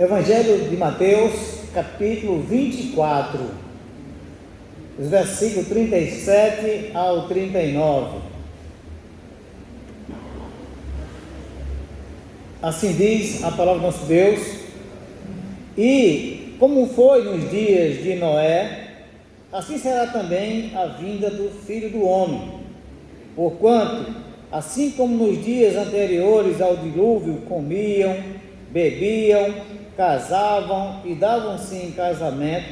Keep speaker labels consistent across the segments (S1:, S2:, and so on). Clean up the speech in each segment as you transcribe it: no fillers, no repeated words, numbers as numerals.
S1: Evangelho de Mateus, capítulo 24, os versículos 37 ao 39. Assim diz a palavra do nosso Deus: e como foi nos dias de Noé, assim será também a vinda do Filho do Homem. Porquanto, assim como nos dias anteriores ao dilúvio, comiam, bebiam, casavam e davam-se em casamento,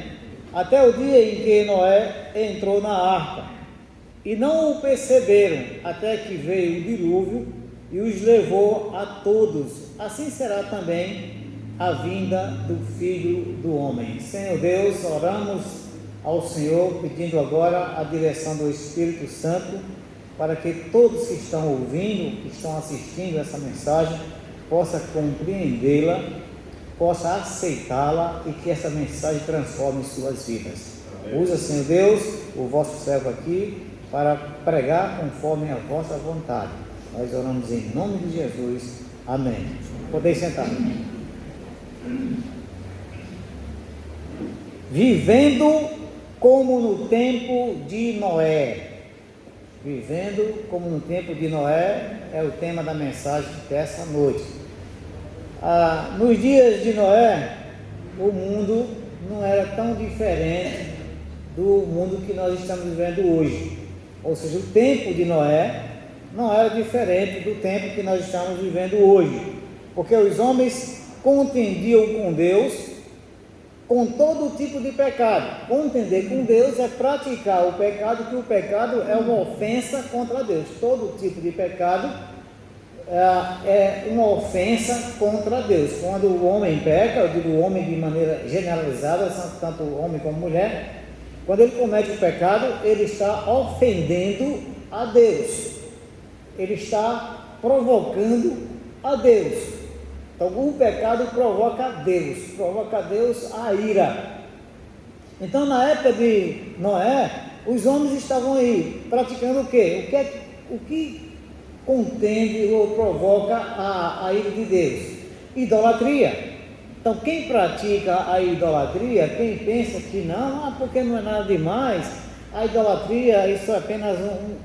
S1: até o dia em que Noé entrou na arca, e não o perceberam, até que veio o dilúvio e os levou a todos. Assim será também a vinda do Filho do Homem. Senhor Deus, oramos ao Senhor, pedindo agora a direção do Espírito Santo, para que todos que estão ouvindo, que estão assistindo essa mensagem, possam compreendê-la, possam aceitá-la e que essa mensagem transforme suas vidas. Amém. Usa, Senhor Deus, o vosso servo aqui para pregar conforme a vossa vontade. Nós oramos em nome de Jesus. Amém. Podem sentar. Vivendo como no tempo de Noé. Vivendo como no tempo de Noé é o tema da mensagem dessa noite. Nos dias de Noé, o mundo não era tão diferente do mundo que nós estamos vivendo hoje. Ou seja, o tempo de Noé não era diferente do tempo que nós estamos vivendo hoje, porque os homens contendiam com Deus com todo tipo de pecado. Contender com Deus é praticar o pecado, que o pecado é uma ofensa contra Deus. Todo tipo de pecado é uma ofensa contra Deus. Quando o homem peca, eu digo o homem de maneira generalizada, tanto homem como mulher, quando ele comete o pecado, ele está ofendendo a Deus, ele está provocando a Deus. Então o pecado provoca a Deus a ira. Então na época de Noé, os homens estavam aí praticando o quê? O que contende ou provoca a ira de Deus? Idolatria. Então quem pratica a idolatria, quem pensa que não, porque não é nada demais, a idolatria isso é apenas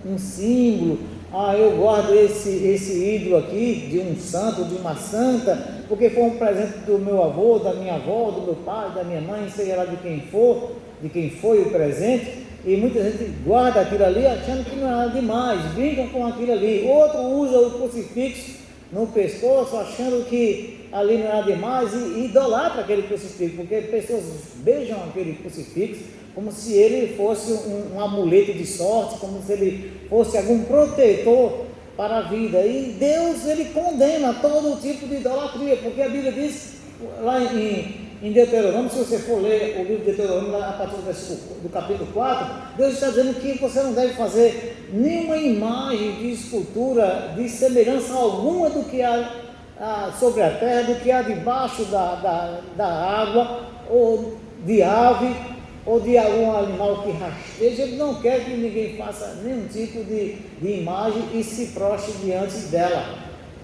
S1: um símbolo. Eu guardo esse ídolo aqui, de um santo, de uma santa, porque foi um presente do meu avô, da minha avó, do meu pai, da minha mãe, seja lá de quem for, de quem foi o presente, e muita gente guarda aquilo ali achando que não é nada demais, brincam com aquilo ali. Outro usa o crucifixo no pescoço, achando que ali não é nada demais, e idolatra aquele crucifixo, porque pessoas beijam aquele crucifixo como se ele fosse um amuleto de sorte, como se ele fosse algum protetor para a vida. E Deus, ele condena todo tipo de idolatria, porque a Bíblia diz lá em Deuteronômio, se você for ler o livro de Deuteronômio, lá a partir do capítulo 4, Deus está dizendo que você não deve fazer nenhuma imagem de escultura de semelhança alguma do que há sobre a terra, do que há debaixo da água, ou de ave, ou de algum animal que rasteja. Ele não quer que ninguém faça nenhum tipo de imagem e se prostre diante dela.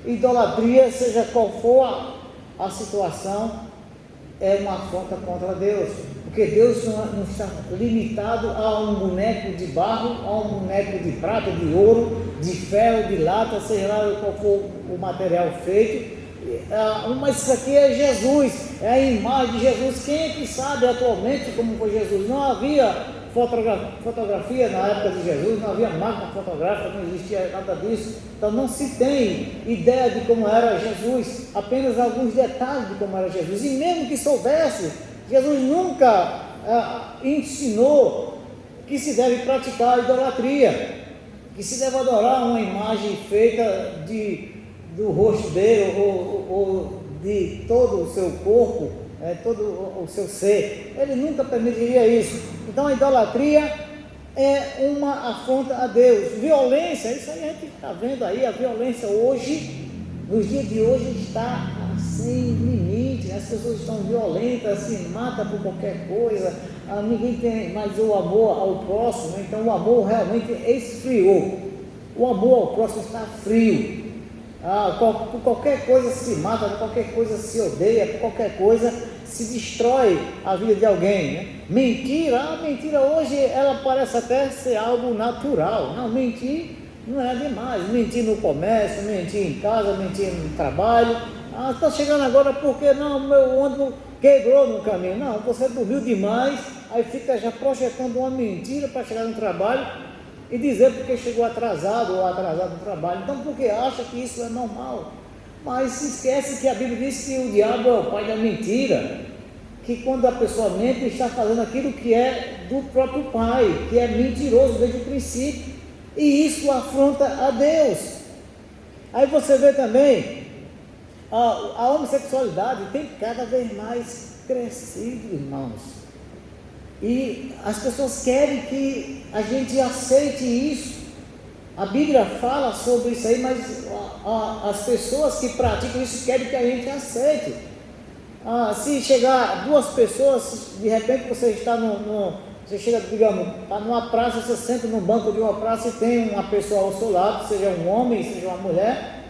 S1: Idolatria, seja qual for a situação, é uma afronta contra Deus, porque Deus não está limitado a um boneco de barro, a um boneco de prata, de ouro, de ferro, de lata, seja lá qual for o material feito. Mas isso aqui é Jesus, é a imagem de Jesus. Quem é que sabe atualmente como foi Jesus? Não havia fotografia na época de Jesus, não havia máquina fotográfica, não existia nada disso. Então não se tem ideia de como era Jesus, apenas alguns detalhes de como era Jesus. E mesmo que soubesse, Jesus nunca ensinou que se deve praticar a idolatria, que se deve adorar uma imagem feita do rosto dele ou de todo o seu corpo, todo o seu ser. Ele nunca permitiria isso. Então a idolatria é uma afronta a Deus. Violência, isso aí a gente está vendo aí, a violência hoje, nos dias de hoje, está sem limite. As pessoas estão violentas, se matam por qualquer coisa, ninguém tem mais o amor ao próximo. Então o amor realmente esfriou, o amor ao próximo está frio. por qualquer coisa se mata, por qualquer coisa se odeia, por qualquer coisa se destrói a vida de alguém, né? Mentira hoje ela parece até ser algo natural. Não, mentir não é demais. Mentir no comércio, mentir em casa, mentir no trabalho. Está chegando agora porque não, meu ônibus quebrou no caminho. Não, você dormiu demais, aí fica já projetando uma mentira para chegar no trabalho e dizer porque chegou atrasado ou atrasado no trabalho. Então, porque acha que isso é normal. Mas se esquece que a Bíblia diz que o diabo é o pai da mentira, que quando a pessoa mente, está fazendo aquilo que é do próprio pai, que é mentiroso desde o princípio, e isso afronta a Deus. Aí você vê também, a homossexualidade tem cada vez mais crescido, irmãos, e as pessoas querem que a gente aceite isso. A Bíblia fala sobre isso aí, mas as pessoas que praticam isso querem que a gente aceite. Se chegar duas pessoas, de repente você está você chega, digamos, está numa praça, você senta no banco de uma praça e tem uma pessoa ao seu lado, seja um homem, seja uma mulher.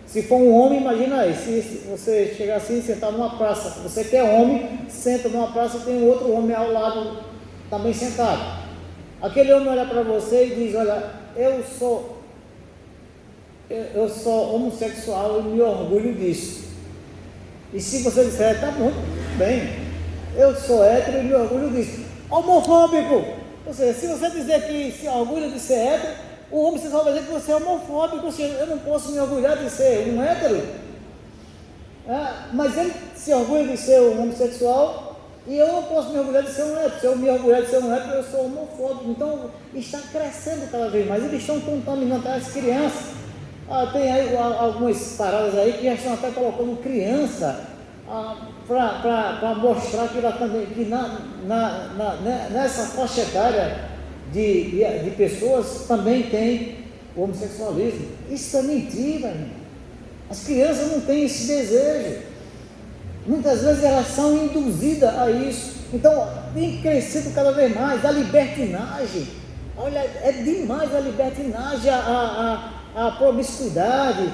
S1: Se for um homem, imagina aí, se você chegar assim e sentar numa praça, você que é homem, senta numa praça e tem um outro homem ao lado também sentado. Aquele homem olha para você e diz: olha, eu sou homossexual e me orgulho disso. E se você disser: tá bom, bem, eu sou hétero e me orgulho disso. Homofóbico! Ou seja, se você dizer que se orgulha de ser hétero, o homossexual vai dizer que você é homofóbico. Ou seja, eu não posso me orgulhar de ser um hétero, mas ele se orgulha de ser um homossexual e eu não posso me orgulhar de ser um hétero. Se eu me orgulhar de ser um hétero, eu sou homofóbico. Então está crescendo cada vez mais. Eles estão contaminando as crianças. Tem aí algumas paradas aí que já estão até colocando criança para mostrar que ela também, que nessa faixa etária de pessoas também tem o homossexualismo. Isso é mentira, irmão. As crianças não têm esse desejo. Muitas vezes elas são induzidas a isso. Então tem crescido cada vez mais a libertinagem. Olha, é demais a libertinagem, a promiscuidade,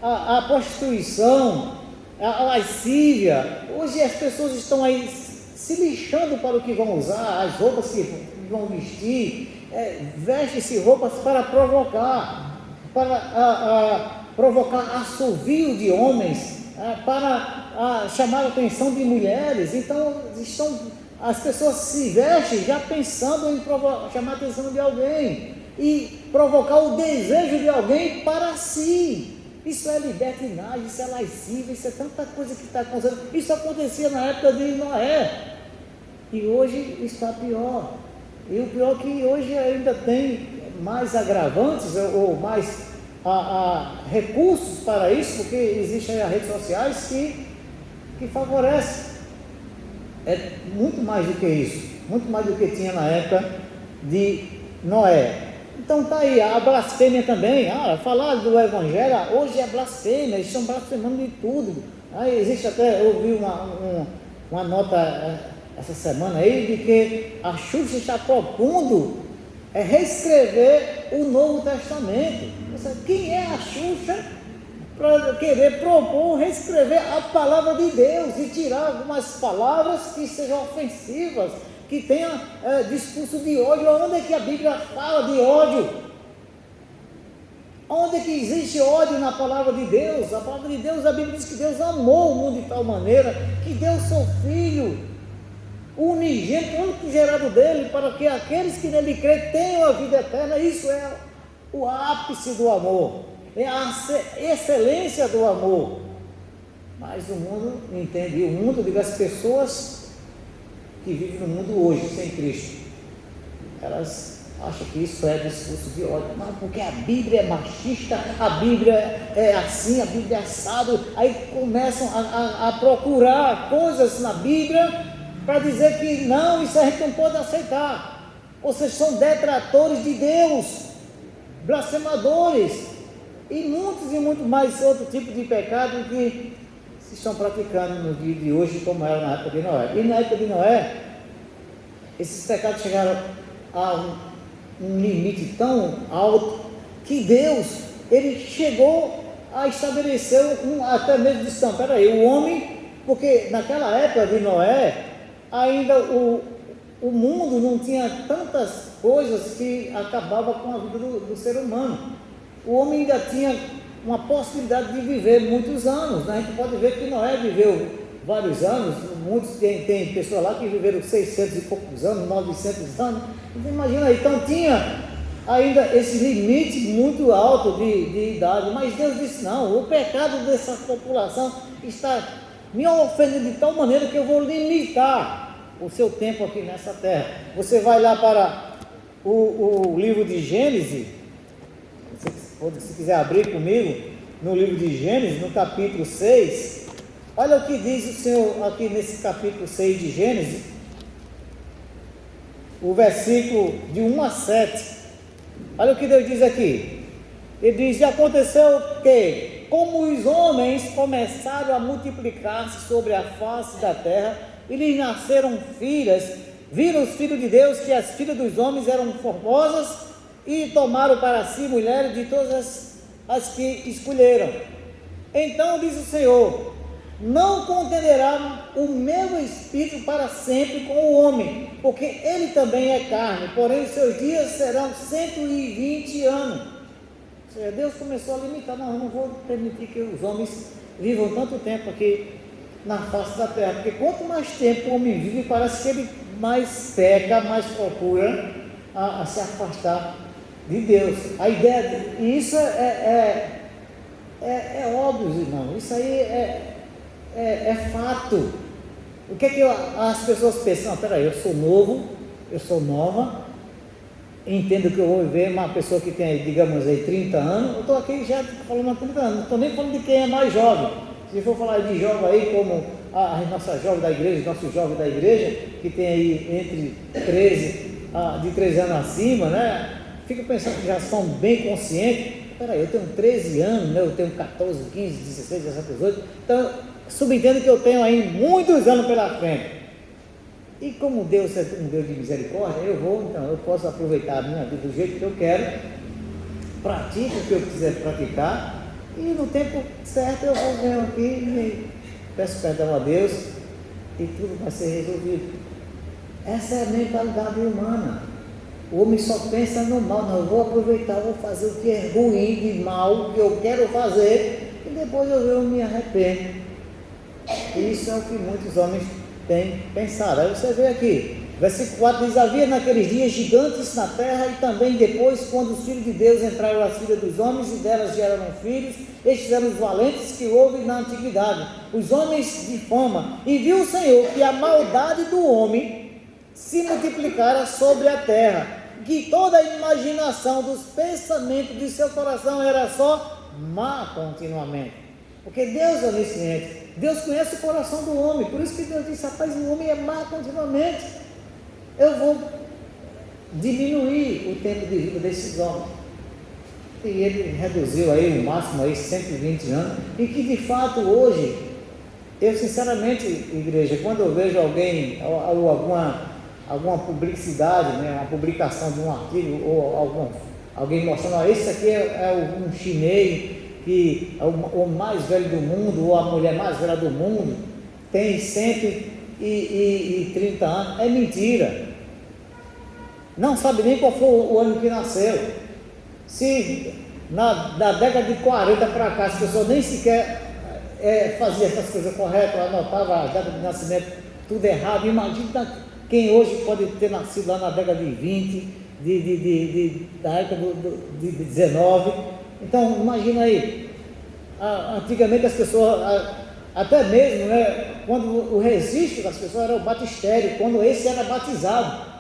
S1: a prostituição, a lascívia. Hoje as pessoas estão aí se lixando para o que vão usar, as roupas que vão vestir, veste-se roupas para provocar assovio de homens, para chamar a atenção de mulheres. Então as pessoas se vestem já pensando em chamar a atenção de alguém e provocar o desejo de alguém para si. Isso é libertinagem, isso é lascívia, isso é tanta coisa que está acontecendo. Isso acontecia na época de Noé e hoje está pior. E o pior é que hoje ainda tem mais agravantes ou mais recursos para isso, porque existem as redes sociais que favorecem. É muito mais do que isso, muito mais do que tinha na época de Noé. Então está aí a blasfêmia também. Falar do evangelho hoje é blasfêmia, eles estão blasfemando de tudo. Existe até, eu vi uma nota essa semana aí de que a Xuxa está propondo reescrever o Novo Testamento. Quem é a Xuxa para querer propor reescrever a palavra de Deus e tirar algumas palavras que sejam ofensivas, que tenha discurso de ódio? Onde é que a Bíblia fala de ódio? Onde é que existe ódio na palavra de Deus? A palavra de Deus, a Bíblia diz que Deus amou o mundo de tal maneira que deu seu Filho, o unigênito, o único gerado dele, para que aqueles que nele creem tenham a vida eterna. Isso é o ápice do amor, é a excelência do amor. Mas o mundo não entende. E o mundo, digo, as pessoas que vivem no mundo hoje sem Cristo, elas acham que isso é discurso de ódio. Não, porque a Bíblia é machista, a Bíblia é assim, a Bíblia é assado. Aí começam a procurar coisas na Bíblia para dizer que não, isso a gente não pode aceitar. Vocês são detratores de Deus, blasfemadores, e muito mais outro tipo de pecado que se estão praticando no dia de hoje, como era na época de Noé. E na época de Noé, esses pecados chegaram a um limite tão alto que Deus, ele chegou estabeleceu até mesmo disse, não, peraí, o homem, porque naquela época de Noé, ainda o mundo não tinha tantas coisas que acabava com a vida do ser humano. O homem ainda tinha uma possibilidade de viver muitos anos, né? A gente pode ver que Noé viveu vários anos, muitos tem pessoas lá que viveram 600 e poucos anos, 900 anos, então imagina aí, então tinha ainda esse limite muito alto de idade, mas Deus disse, não, o pecado dessa população está me ofendendo de tal maneira que eu vou limitar o seu tempo aqui nessa terra. Você vai lá para o livro de Gênesis, se quiser abrir comigo, no livro de Gênesis, no capítulo 6, olha o que diz o Senhor aqui nesse capítulo 6 de Gênesis, o versículo de 1 a 7, olha o que Deus diz aqui, ele diz, e aconteceu que, como os homens começaram a multiplicar-se sobre a face da terra, e lhes nasceram filhas, viram os filhos de Deus que as filhas dos homens eram formosas, e tomaram para si mulheres de todas as que escolheram. Então diz o Senhor, não contenderá o meu espírito para sempre com o homem, porque ele também é carne, porém os seus dias serão 120 anos. Ou seja, Deus começou a limitar, não, eu não vou permitir que os homens vivam tanto tempo aqui na face da terra, porque quanto mais tempo o homem vive, parece que ele mais peca, mais procura a se afastar de Deus. A ideia, e isso é óbvio, irmão, isso aí é fato. O que é que as pessoas pensam? Não, peraí, eu sou novo, eu sou nova, entendo que eu vou viver uma pessoa que tem, digamos aí, 30 anos, eu estou aqui já falando há 30 anos, não estou nem falando de quem é mais jovem. Se for falar de jovem aí, como a nossa jovem da igreja, nosso jovem da igreja, que tem aí entre 13 anos acima, né? Fico pensando que já são bem conscientes. Peraí, eu tenho 13 anos, né? Eu tenho 14, 15, 16, 17, 18. Então, subentendo que eu tenho aí muitos anos pela frente. E como Deus é um Deus de misericórdia, eu posso aproveitar a minha vida do jeito que eu quero, pratico o que eu quiser praticar, e no tempo certo eu vou vir aqui e peço perdão a Deus, e tudo vai ser resolvido. Essa é a mentalidade humana. O homem só pensa no mal, não, eu vou aproveitar, vou fazer o que é ruim, de mal, que eu quero fazer, e depois eu me arrependo. Isso é o que muitos homens têm pensado. Aí você vê aqui, versículo 4 diz, havia naqueles dias gigantes na terra, e também depois, quando os filhos de Deus entraram nas filhas dos homens, e delas geraram filhos, estes eram os valentes que houve na antiguidade, os homens de fama, e viu o Senhor que a maldade do homem se multiplicara sobre a terra, que toda a imaginação dos pensamentos de seu coração era só má continuamente, porque Deus é onisciente, Deus conhece o coração do homem, por isso que Deus disse, rapaz, o homem é má continuamente, eu vou diminuir o tempo de vida desses homens, e ele reduziu aí o máximo aí 120 anos, e que de fato hoje, eu sinceramente, igreja, quando eu vejo alguém, ou alguma publicidade, né, uma publicação de um artigo, ou alguém mostrando, esse aqui é um chinês, que é o mais velho do mundo, ou a mulher mais velha do mundo, tem 130 anos, é mentira, não sabe nem qual foi o ano que nasceu. Se da década de 40 para cá, as pessoas nem sequer faziam essas coisas corretas, anotava a data de nascimento tudo errado, imagina quem hoje pode ter nascido lá na década de 20, da época de 19, então imagina aí, antigamente as pessoas, até mesmo, né, quando o registro das pessoas era o batistério, quando esse era batizado,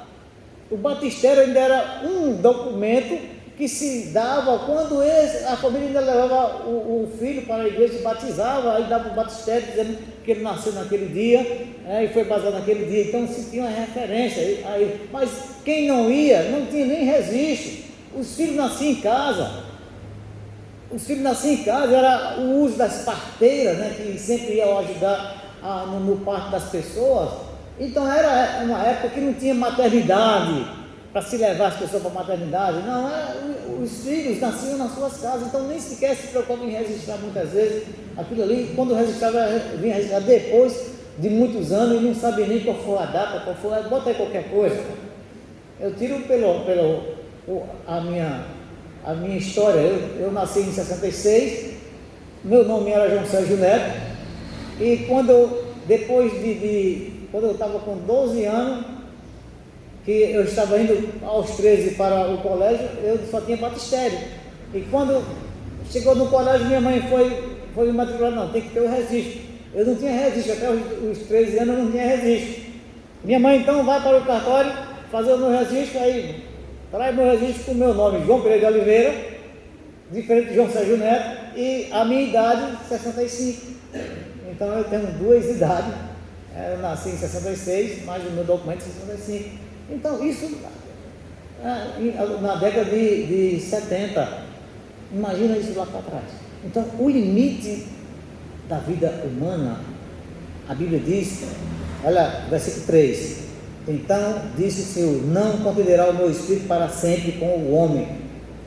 S1: o batistério ainda era um documento que se dava quando a família ainda levava o filho para a igreja e batizava, aí dava o batistério dizendo que ele nasceu naquele dia, e foi batizado naquele dia, então se tinha uma referência, mas quem não ia, não tinha nem registro, os filhos nasciam em casa, era o uso das parteiras, né, que sempre iam ajudar no parto das pessoas, então era uma época que não tinha maternidade, para se levar as pessoas para a maternidade. Não, os filhos nasciam nas suas casas, então nem sequer se preocupam em registrar muitas vezes aquilo ali. Quando registrava, vinha registrar depois de muitos anos e não sabia nem qual foi a data, bota aí qualquer coisa. Eu tiro a minha história. Eu nasci em 66, meu nome era João Sérgio Neto, e quando eu estava com 12 anos, que eu estava indo aos 13 para o colégio, eu só tinha batistério. E quando chegou no colégio, minha mãe foi me matricular. Não, tem que ter o registro. Eu não tinha registro, até os 13 anos eu não tinha registro. Minha mãe então vai para o cartório fazer o meu registro, aí traz meu registro com o meu nome, João Pereira de Oliveira, diferente de João Sérgio Neto, e a minha idade, 65. Então eu tenho duas idades. Eu nasci em 66, mas o meu documento é 65. Então, isso na década de 70, imagina isso lá para trás. Então, o limite da vida humana, a Bíblia diz, olha, versículo 3: então disse o Senhor, não contenderá o meu espírito para sempre com o homem,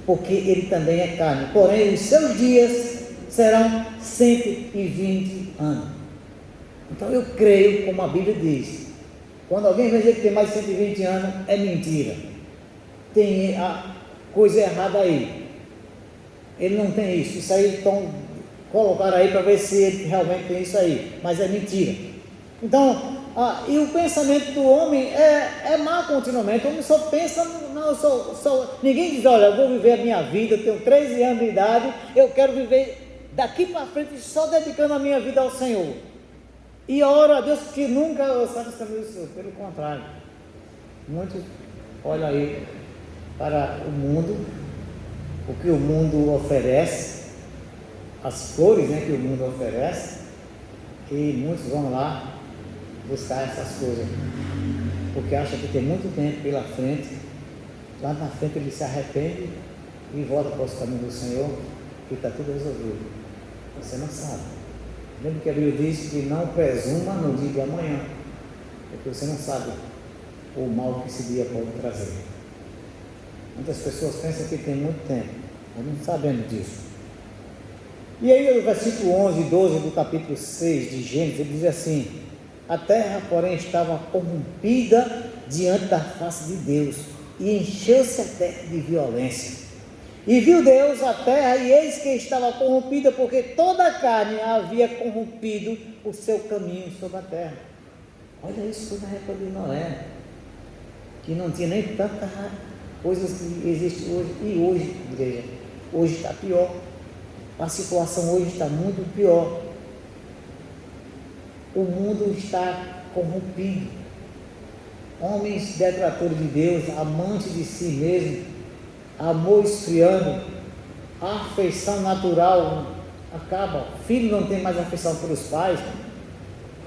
S1: porque ele também é carne, porém os seus dias serão 120 anos. Então, eu creio, como a Bíblia diz. Quando alguém vai dizer que tem mais de 120 anos, é mentira. Tem a coisa errada aí. Ele não tem isso. Isso aí estão colocando aí para ver se ele realmente tem isso aí. Mas é mentira. Então, e o pensamento do homem é má continuamente. O homem só pensa, ninguém diz, olha, eu vou viver a minha vida, eu tenho 13 anos de idade, eu quero viver daqui para frente só dedicando a minha vida ao Senhor. E oro a Deus que nunca sabe os caminhos do Senhor. Pelo contrário, muitos olham aí para o mundo, o que o mundo oferece, as flores, né, que o mundo oferece, e muitos vão lá buscar essas coisas, porque acham que tem muito tempo pela frente. Lá na frente ele se arrepende e volta para os caminhos do Senhor, e está tudo resolvido. Você não sabe. Lembra que a Bíblia diz que não presuma no dia de amanhã, porque você não sabe o mal que esse dia pode trazer. Muitas pessoas pensam que tem muito tempo, mas não sabemos disso. E aí, o versículo 11 e 12 do capítulo 6 de Gênesis, ele diz assim: a terra, porém, estava corrompida diante da face de Deus, e encheu-se a terra de violência. E viu Deus a terra, e eis que estava corrompida, porque toda a carne havia corrompido o seu caminho sobre a terra. Olha isso, foi na época de Noé, que não tinha nem tantas coisas que existem hoje. E hoje, igreja, hoje está pior. A situação hoje está muito pior. O mundo está corrompido. Homens detratores de Deus, amantes de si mesmo, amor esfriando, a afeição natural acaba. Filho não tem mais afeição pelos pais,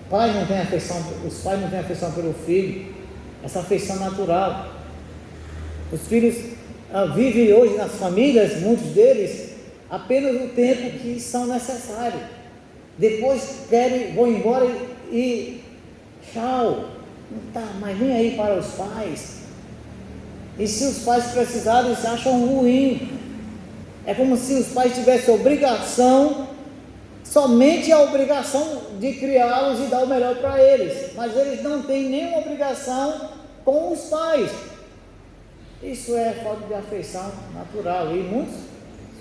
S1: pai não tem afeição, os pais não têm afeição pelo filho, essa afeição natural. Os filhos vivem hoje nas famílias, muitos deles, apenas o tempo que são necessários. Depois vão embora e tchau, não está mais nem aí para os pais. E se os pais precisarem, eles acham ruim. É como se os pais tivessem somente a obrigação de criá-los e dar o melhor para eles, mas eles não têm nenhuma obrigação com os pais. Isso é falta de afeição natural, e muitos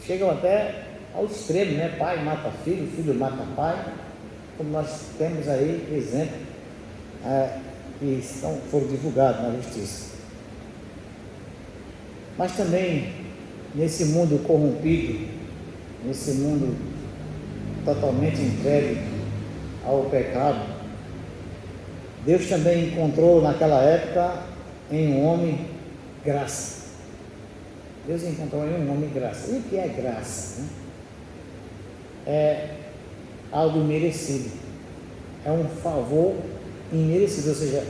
S1: chegam até ao extremo, né? Pai mata filho, filho mata pai, como nós temos aí exemplos que foram divulgados na justiça. Mas também, nesse mundo corrompido, nesse mundo totalmente entregue ao pecado, Deus também encontrou naquela época em um homem graça. Deus encontrou em um homem graça. E o que é graça? Né? É algo merecido, é um favor imerecido, ou seja,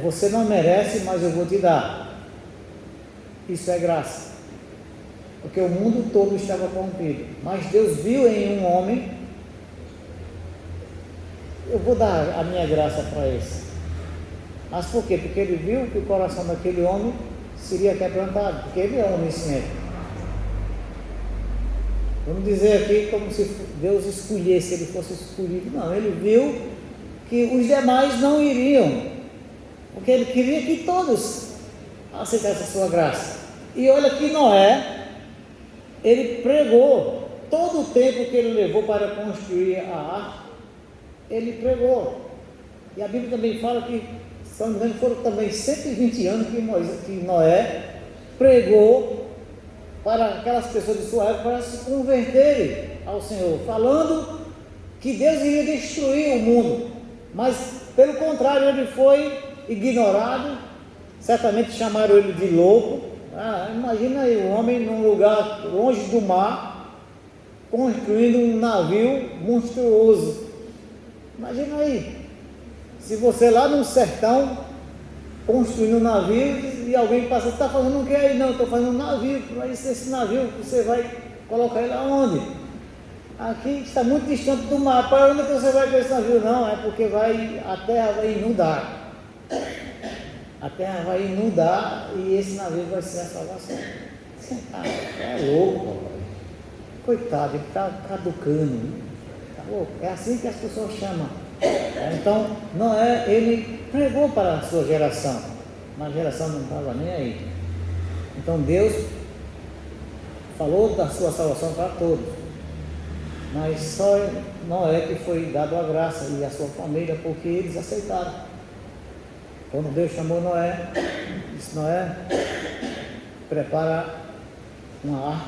S1: você não merece, mas eu vou te dar. Isso é graça, porque o mundo todo estava corrompido, mas Deus viu em um homem, eu vou dar a minha graça para esse. Mas por quê? Porque ele viu que o coração daquele homem seria quebrantado, porque ele é onisciente. Vamos dizer aqui como se Deus escolhesse, ele fosse escolhido. Não, ele viu que os demais não iriam, porque ele queria que todos aceitassem a sua graça. E olha que Noé, ele pregou todo o tempo que ele levou para construir a arca, ele pregou. E a Bíblia também fala que, se não me engano, foram também 120 anos que Noé pregou para aquelas pessoas de sua época para se converterem ao Senhor, falando que Deus iria destruir o mundo, mas pelo contrário, ele foi ignorado. Certamente chamaram ele de louco. Imagina aí um homem num lugar longe do mar construindo um navio monstruoso. Imagina aí, se você lá no sertão construindo um navio e alguém passa, você está fazendo o que aí? Não, estou fazendo um navio. Mas esse navio você vai colocar ele aonde? Aqui está muito distante do mar. Para onde você vai com esse navio? Não, é porque a terra vai inundar. A terra vai inundar e esse navio vai ser a salvação. É louco, coitado, ele está caducando. Tá louco? É assim que as pessoas chamam. Então, Noé, ele pregou para a sua geração, mas a geração não estava nem aí. Então Deus falou da sua salvação para todos, mas só Noé que foi dado a graça e a sua família, porque eles aceitaram. Quando Deus chamou Noé, disse: Noé, prepara uma arca,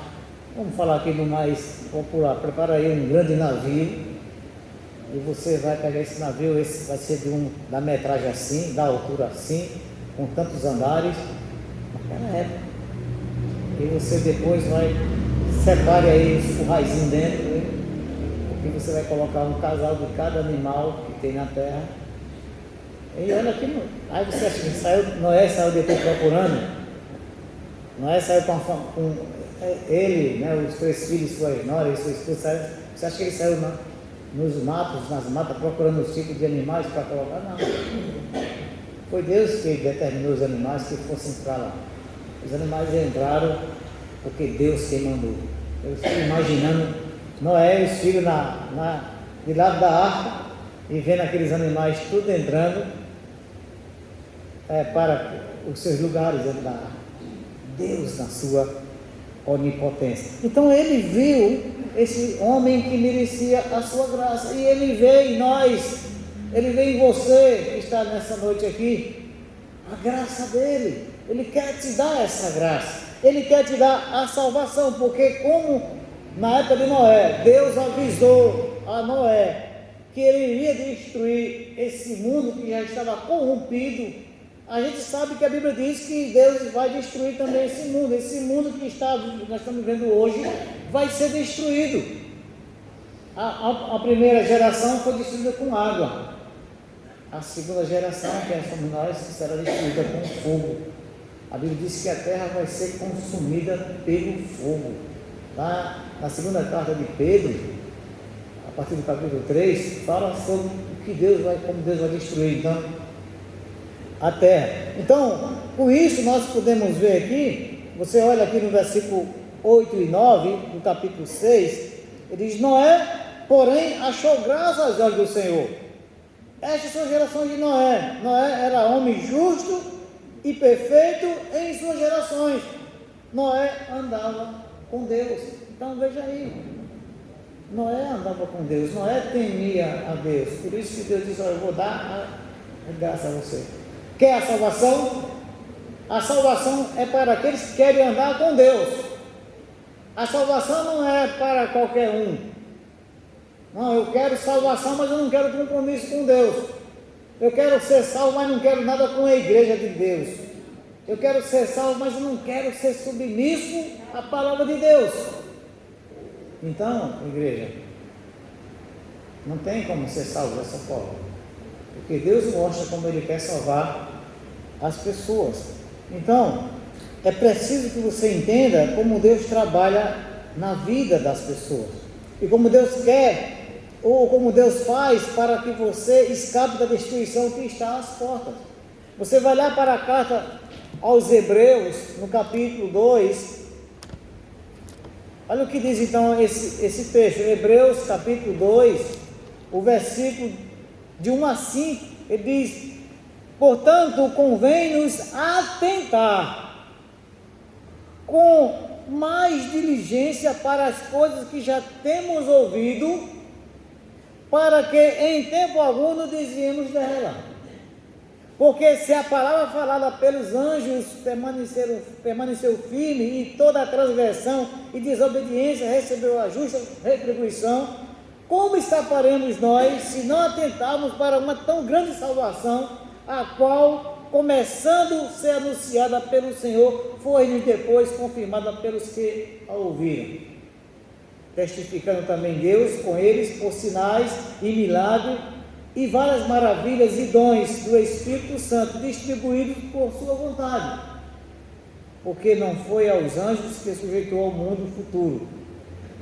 S1: vamos falar aqui no mais popular, prepara aí um grande navio, e você vai pegar esse navio, esse vai ser da metragem assim, da altura assim, com tantos andares, naquela época. E você depois vai, separe aí os curraizinhos dentro, né? Porque você vai colocar um casal de cada animal que tem na terra. E olha aqui, aí você acha que Noé saiu depois procurando? Noé saiu com ele, né, os 3 filhos, sua nora e sua esposa. Você acha que ele saiu nos matos, nas matas, procurando os tipos de animais para colocar? Não. Foi Deus que determinou os animais que fossem para lá. Os animais entraram porque Deus quem mandou. Eu estou imaginando Noé e os filhos de lado da arca e vendo aqueles animais tudo entrando para os seus lugares dentro da arca. Deus na sua onipotência. Então ele viu esse homem que merecia a sua graça, e ele vê em nós, ele vê em você que está nessa noite aqui, a graça dele. Ele quer te dar essa graça, ele quer te dar a salvação, porque como na época de Noé, Deus avisou a Noé que ele iria destruir esse mundo que já estava corrompido. A gente sabe que a Bíblia diz que Deus vai destruir também esse mundo que nós estamos vivendo hoje vai ser destruído. A primeira geração foi destruída com água, a segunda geração, que somos nós, será destruída com fogo. A Bíblia diz que a terra vai ser consumida pelo fogo. Lá na segunda carta de Pedro, a partir do capítulo 3, fala sobre como Deus vai destruir então a terra. Então, com isso nós podemos ver aqui, você olha aqui no versículo 8 e 9, do capítulo 6, ele diz: Noé, porém, achou graça aos olhos do Senhor. Esta é a sua geração de Noé. Noé era homem justo e perfeito em suas gerações. Noé andava com Deus. Então veja aí, Noé andava com Deus, Noé temia a Deus. Por isso que Deus disse: eu vou dar a graça a você. Quer a salvação? A salvação é para aqueles que querem andar com Deus. A salvação não é para qualquer um. Não, eu quero salvação, mas eu não quero compromisso com Deus. Eu quero ser salvo, mas não quero nada com a igreja de Deus. Eu quero ser salvo, mas eu não quero ser submisso à palavra de Deus. Então, igreja, não tem como ser salvo dessa forma. Porque Deus mostra como Ele quer salvar as pessoas. Então, é preciso que você entenda como Deus trabalha na vida das pessoas. E como Deus quer, ou como Deus faz para que você escape da destruição que está às portas. Você vai lá para a carta aos Hebreus, no capítulo 2, olha o que diz então esse texto, Hebreus capítulo 2, o versículo de 1 a 5, ele diz: portanto, convém-nos atentar com mais diligência para as coisas que já temos ouvido, para que em tempo algum nos desviemos dela. Porque se a palavra falada pelos anjos permaneceu firme, e toda a transgressão e desobediência recebeu a justa retribuição, como escaparemos nós se não atentarmos para uma tão grande salvação, a qual, começando a ser anunciada pelo Senhor, foi-nos depois confirmada pelos que a ouviram, testificando também Deus com eles por sinais e milagres e várias maravilhas e dons do Espírito Santo distribuídos por sua vontade, porque não foi aos anjos que sujeitou ao mundo futuro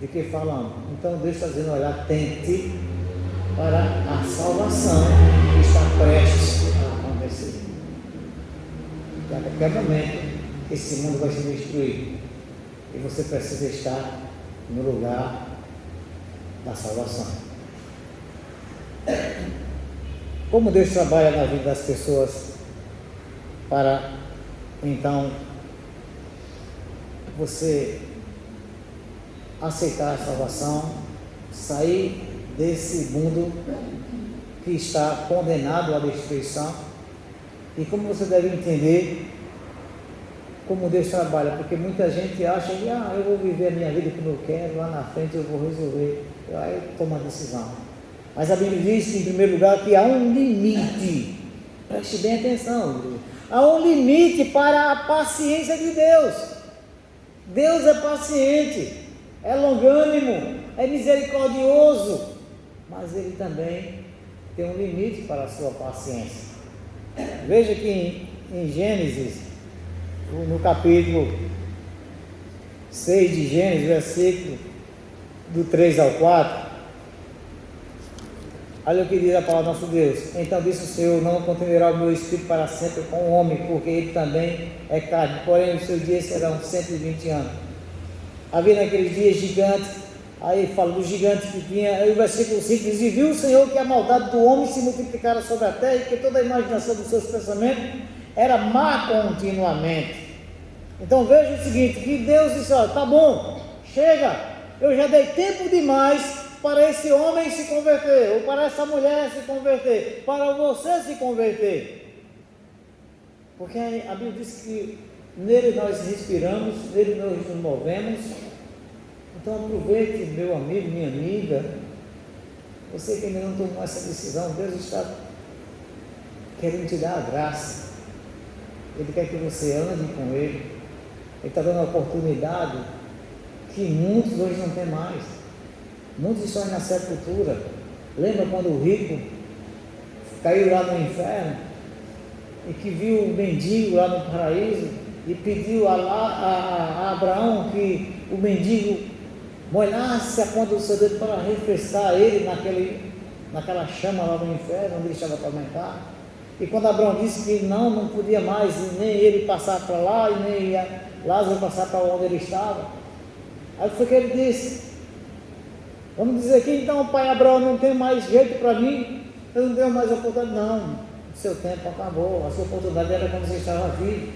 S1: de que falamos. Então Deus está dizendo: olha, atente para a salvação que está prestes a acontecer. A qualquer momento esse mundo vai ser destruído e você precisa estar no lugar da salvação. Como Deus trabalha na vida das pessoas para então você aceitar a salvação, sair desse mundo que está condenado à destruição, e como você deve entender como Deus trabalha, porque muita gente acha que eu vou viver a minha vida como eu quero, lá na frente eu vou resolver, aí eu tomo a decisão. Mas a Bíblia diz que, em primeiro lugar, que há um limite. Preste bem atenção. Há um limite para a paciência de Deus. Deus é paciente, é longânimo, é misericordioso, mas Ele também tem um limite para a sua paciência. Veja que em Gênesis, no capítulo 6 de Gênesis, versículo do 3 ao 4, olha o que diz a palavra do nosso Deus: então disse o Senhor: não contenderá o meu espírito para sempre com o homem, porque ele também é carne, porém os seus dias serão 120 anos. Havia naqueles dias gigantes, aí fala dos gigantes que tinha, aí o versículo 5 diz: e viu o Senhor que a maldade do homem se multiplicara sobre a terra, e que toda a imaginação dos seus pensamentos era má continuamente. Então veja o seguinte, que Deus disse: olha, tá bom, chega, eu já dei tempo demais para esse homem se converter, ou para essa mulher se converter, para você se converter, porque a Bíblia diz que nele nós respiramos, nele nós nos movemos. Então aproveite, meu amigo, minha amiga, você que ainda não tomou essa decisão, Deus está querendo te dar a graça, Ele quer que você ande com Ele, Ele está dando a oportunidade que muitos hoje não têm mais. Muitos estão na sepultura. Lembra quando o rico caiu lá no inferno e que viu o mendigo lá no paraíso e pediu a Abraão que o mendigo molhasse a ponta do seu dedo para refrescar ele naquela chama lá no inferno onde ele estava atormentado? E quando Abraão disse que não podia mais, nem ele passar para lá e nem Lázaro passar para onde ele estava, aí foi que ele disse: vamos dizer que então, pai Abraão, não tem mais jeito para mim, eu não tenho mais oportunidade. Não, o seu tempo acabou, a sua oportunidade era quando você estava vivo,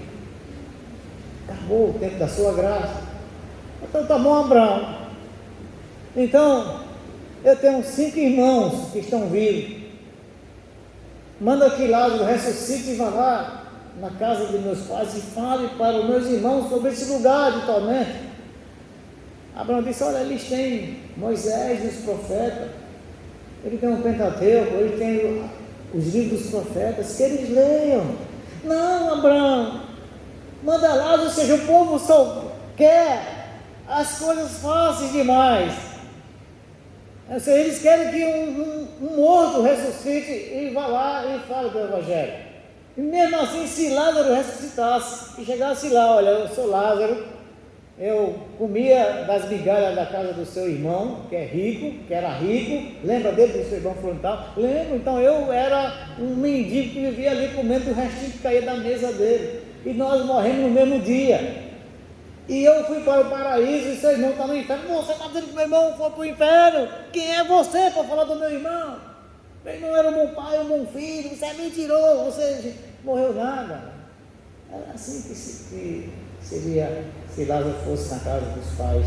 S1: acabou o tempo da sua graça. Então tá bom, Abraão, então eu tenho 5 irmãos que estão vivos, manda que Lázaro ressuscite e vá lá na casa de meus pais e fale para os meus irmãos sobre esse lugar de tormento. Abraão disse: olha, eles têm Moisés e os profetas, ele tem o Pentateuco, ele tem os livros dos profetas, que eles leiam. Não, Abraão, manda lá, ou seja, o povo só quer as coisas fáceis demais. Ou seja, eles querem que um morto ressuscite e vá lá e fale do Evangelho. E mesmo assim, se Lázaro ressuscitasse e chegasse lá: olha, eu sou Lázaro, eu comia das migalhas da casa do seu irmão, que é rico, que era rico. Lembra dele, do seu irmão frontal? Lembro. Então eu era um mendigo que vivia ali comendo o restinho que caía da mesa dele. E nós morremos no mesmo dia. E eu fui para o paraíso e seu irmão está no inferno. Você está dizendo que meu irmão foi para o inferno? Quem é você para falar do meu irmão? Meu irmão era um bom pai, um bom filho. Você é mentiroso, você morreu nada. Era assim que seria se Lázaro fosse na casa dos pais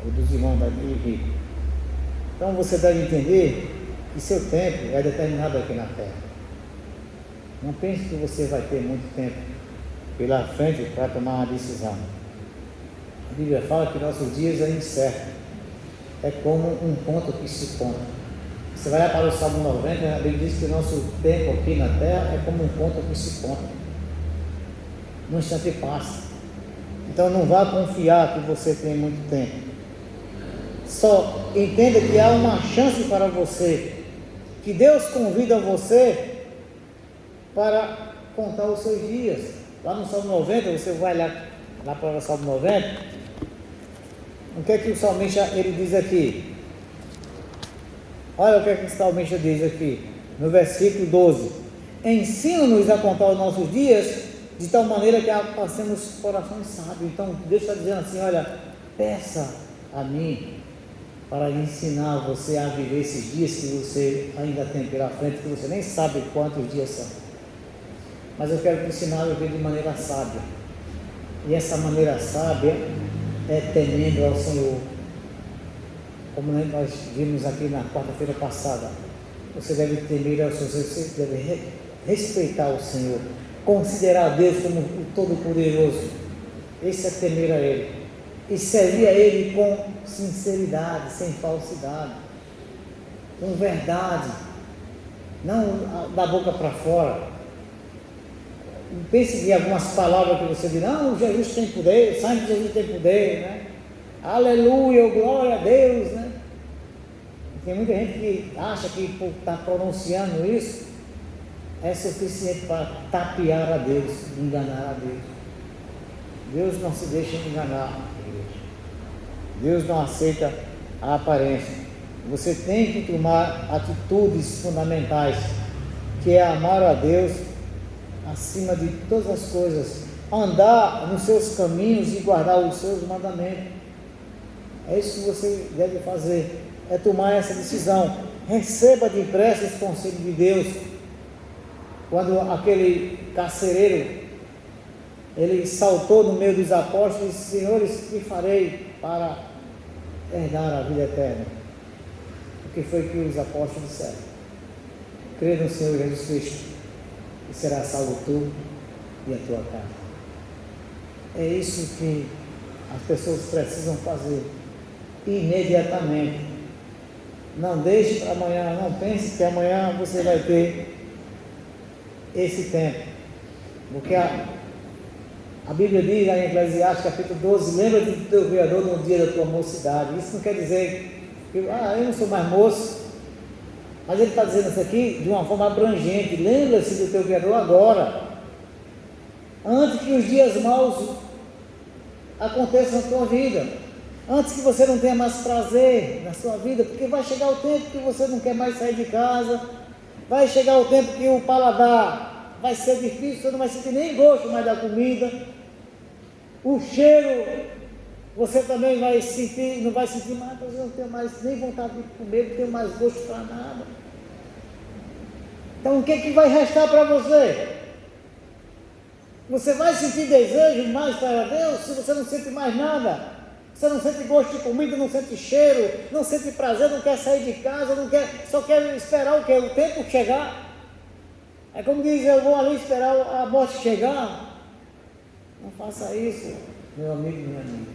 S1: ou dos irmãos daquele rico. Então você deve entender que seu tempo é determinado aqui na terra. Não pense que você vai ter muito tempo pela frente para tomar uma decisão. A Bíblia fala que nossos dias é incerto. É como um ponto que se conta. Você vai lá para o Salmo 90, a Bíblia diz que o nosso tempo aqui na terra é como um ponto que se conta. Num instante passa. Então não vá confiar que você tem muito tempo. Só entenda que há uma chance para você, que Deus convida você para contar os seus dias. Lá no Salmo 90, você vai lá para o Salmo 90, o que é que o salmista ele diz aqui? Olha o que é que o salmista diz aqui, no versículo 12: ensina-nos a contar os nossos dias, de tal maneira que alcancemos corações sábios. Então Deus está dizendo assim: olha, peça a mim para ensinar você a viver esses dias que você ainda tem pela frente, que você nem sabe quantos dias são, mas eu quero te ensinar a viver de maneira sábia. E essa maneira sábia é temendo ao Senhor, como nós vimos aqui na quarta-feira passada. Você deve temer ao Senhor, você deve respeitar o Senhor, considerar Deus como o Todo-Poderoso. Esse é temer a Ele, e servir a Ele com sinceridade, sem falsidade, com verdade, não da boca para fora. Não pense em algumas palavras que você diz: não, Jesus tem poder, o sangue de Jesus tem poder, né? Aleluia, glória a Deus, né? Tem muita gente que acha que por estar pronunciando isso é suficiente para tapear a Deus, enganar a Deus. Deus não se deixa enganar, igreja. Deus não aceita a aparência. Você tem que tomar atitudes fundamentais, que é amar a Deus acima de todas as coisas, andar nos seus caminhos e guardar os seus mandamentos. É isso que você deve fazer, é tomar essa decisão. Receba de empréstimo esse conselho de Deus. Quando aquele carcereiro, ele saltou no meio dos apóstolos e disse: senhores, que farei para herdar a vida eterna? O que foi que os apóstolos disseram? Crê no Senhor Jesus Cristo e será salvo tu e a tua casa. É isso que as pessoas precisam fazer imediatamente. Não deixe para amanhã, não pense que amanhã você vai ter esse tempo, porque a Bíblia diz lá em Eclesiastes capítulo 12: lembra-te do teu Criador no dia da tua mocidade. Isso não quer dizer que eu não sou mais moço, mas ele está dizendo isso aqui de uma forma abrangente. Lembra-se do teu Criador agora, antes que os dias maus aconteçam na tua vida, antes que você não tenha mais prazer na sua vida, porque vai chegar o tempo que você não quer mais sair de casa, vai chegar o tempo que o paladar vai ser difícil, você não vai sentir nem gosto mais da comida, o cheiro você também vai sentir, não vai sentir mais, mas eu não tenho mais nem vontade de comer, não tenho mais gosto para nada. Então o que vai restar para você? Você vai sentir desejo mais para Deus se você não sente mais nada? Você não sente gosto de comida, não sente cheiro, não sente prazer, não quer sair de casa, não quer, só quer esperar o quê? O tempo chegar. É como diz: eu vou ali esperar a morte chegar. Não faça isso, meu amigo e minha amiga.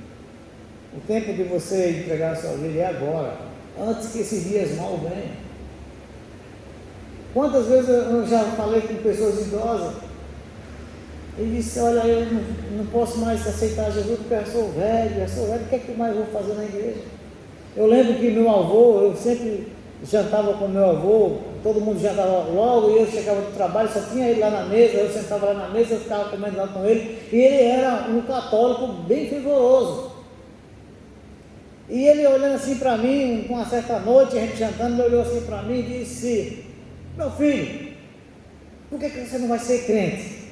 S1: O tempo de você entregar a sua vida é agora, antes que esses dias mal venham. Quantas vezes eu já falei com pessoas idosas e disse: olha, eu não posso mais aceitar Jesus porque eu sou velho, o que é que eu mais vou fazer na igreja? Eu lembro que meu avô, eu sempre jantava com meu avô todo mundo já estava logo, e eu chegava do trabalho, só tinha ele lá na mesa, eu sentava lá na mesa, eu ficava comendo lá com ele, e ele era um católico bem fervoroso. E ele olhando assim para mim, uma certa noite, a gente jantando, ele olhou assim para mim e disse: meu filho, por que você não vai ser crente?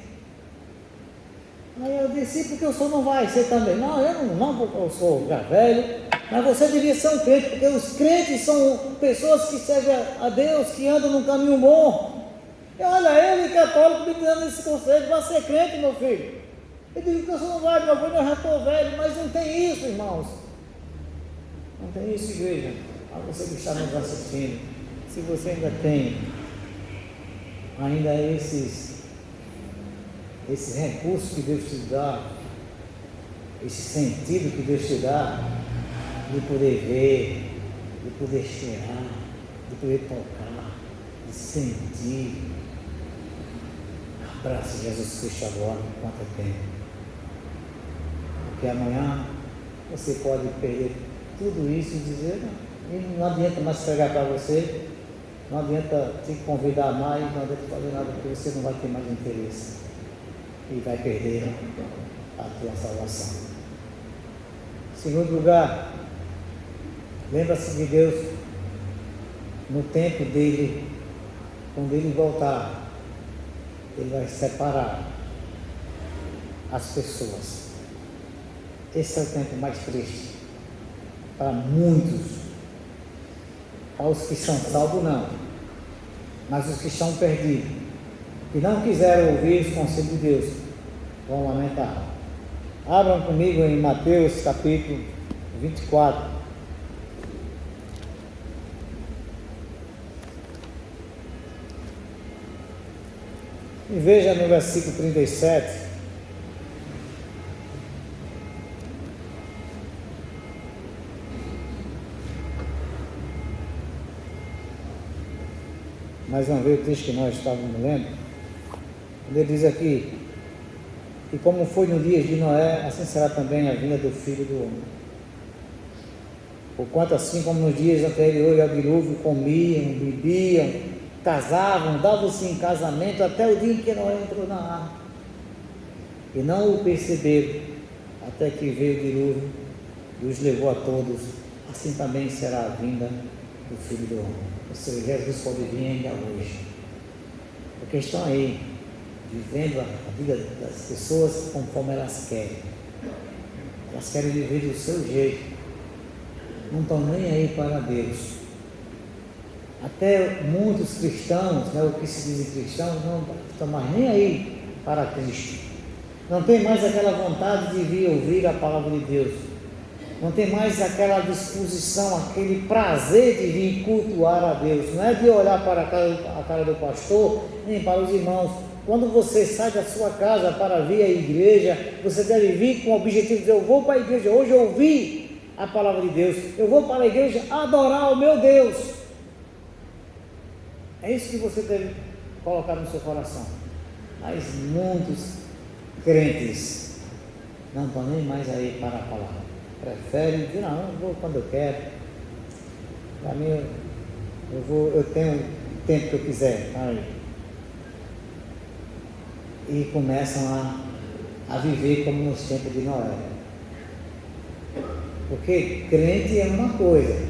S1: Aí eu disse: porque o senhor não vai ser também? Não, eu não, porque eu sou já velho, mas você devia ser um crente, porque os crentes são pessoas que servem a Deus, que andam num caminho bom. E olha, ele católico me dando esse conselho: vai ser crente, meu filho. Eu digo: que o senhor não vai, meu filho, eu já estou velho. Mas não tem isso, irmãos. Não tem isso, igreja. A você que está nos assistindo, se você ainda tem esses recursos que Deus te dá, esse sentido que Deus te dá, de poder ver, de poder cheirar, de poder tocar, de sentir, abraça Jesus Cristo agora, enquanto é tempo. Porque amanhã você pode perder tudo isso e dizer: não adianta mais pregar para você, não adianta te convidar mais, não adianta fazer nada, porque você não vai ter mais interesse e vai perder a tua salvação. Segundo lugar, lembra-se de Deus no tempo dele, quando ele voltar, ele vai separar as pessoas. Esse é o tempo mais triste para muitos. Para os que são salvos, não, mas os que estão perdidos, que não quiseram ouvir os conselhos de Deus, vão lamentar. Abram comigo em Mateus capítulo 24. E veja no versículo 37. Mais uma vez o texto que nós estávamos lendo, ele diz aqui: e como foi no dia de Noé, assim será também a vinda do Filho do Homem. Porquanto assim como nos dias anteriores ao dilúvio, comiam, bebiam, casavam, davam-se em casamento, até o dia em que Noé entrou na arca, e não o perceberam, até que veio o dilúvio e os levou a todos. Assim também será a vinda do Filho do Homem. Ou seja, Jesus pode vir ainda hoje, porque estão aí vivendo a vida das pessoas conforme elas querem. Elas querem viver do seu jeito, não estão nem aí para Deus. Até muitos cristãos, né, o que se dizem cristãos, não estão mais nem aí para Cristo. Não tem mais aquela vontade de vir ouvir a palavra de Deus. Não tem mais aquela disposição, aquele prazer de vir cultuar a Deus. Não é de olhar para a cara do pastor, nem para os irmãos. Quando você sai da sua casa para vir à igreja, você deve vir com o objetivo de dizer: eu vou para a igreja, hoje eu ouvi a palavra de Deus, eu vou para a igreja adorar o meu Deus. É isso que você deve colocar no seu coração. Mas muitos crentes não estão nem mais aí para a palavra. Preferem dizer: não, eu vou quando eu quero. Para mim, eu tenho o tempo que eu quiser. Aí. E começam a viver como nos tempos de Noé. Porque crente é uma coisa,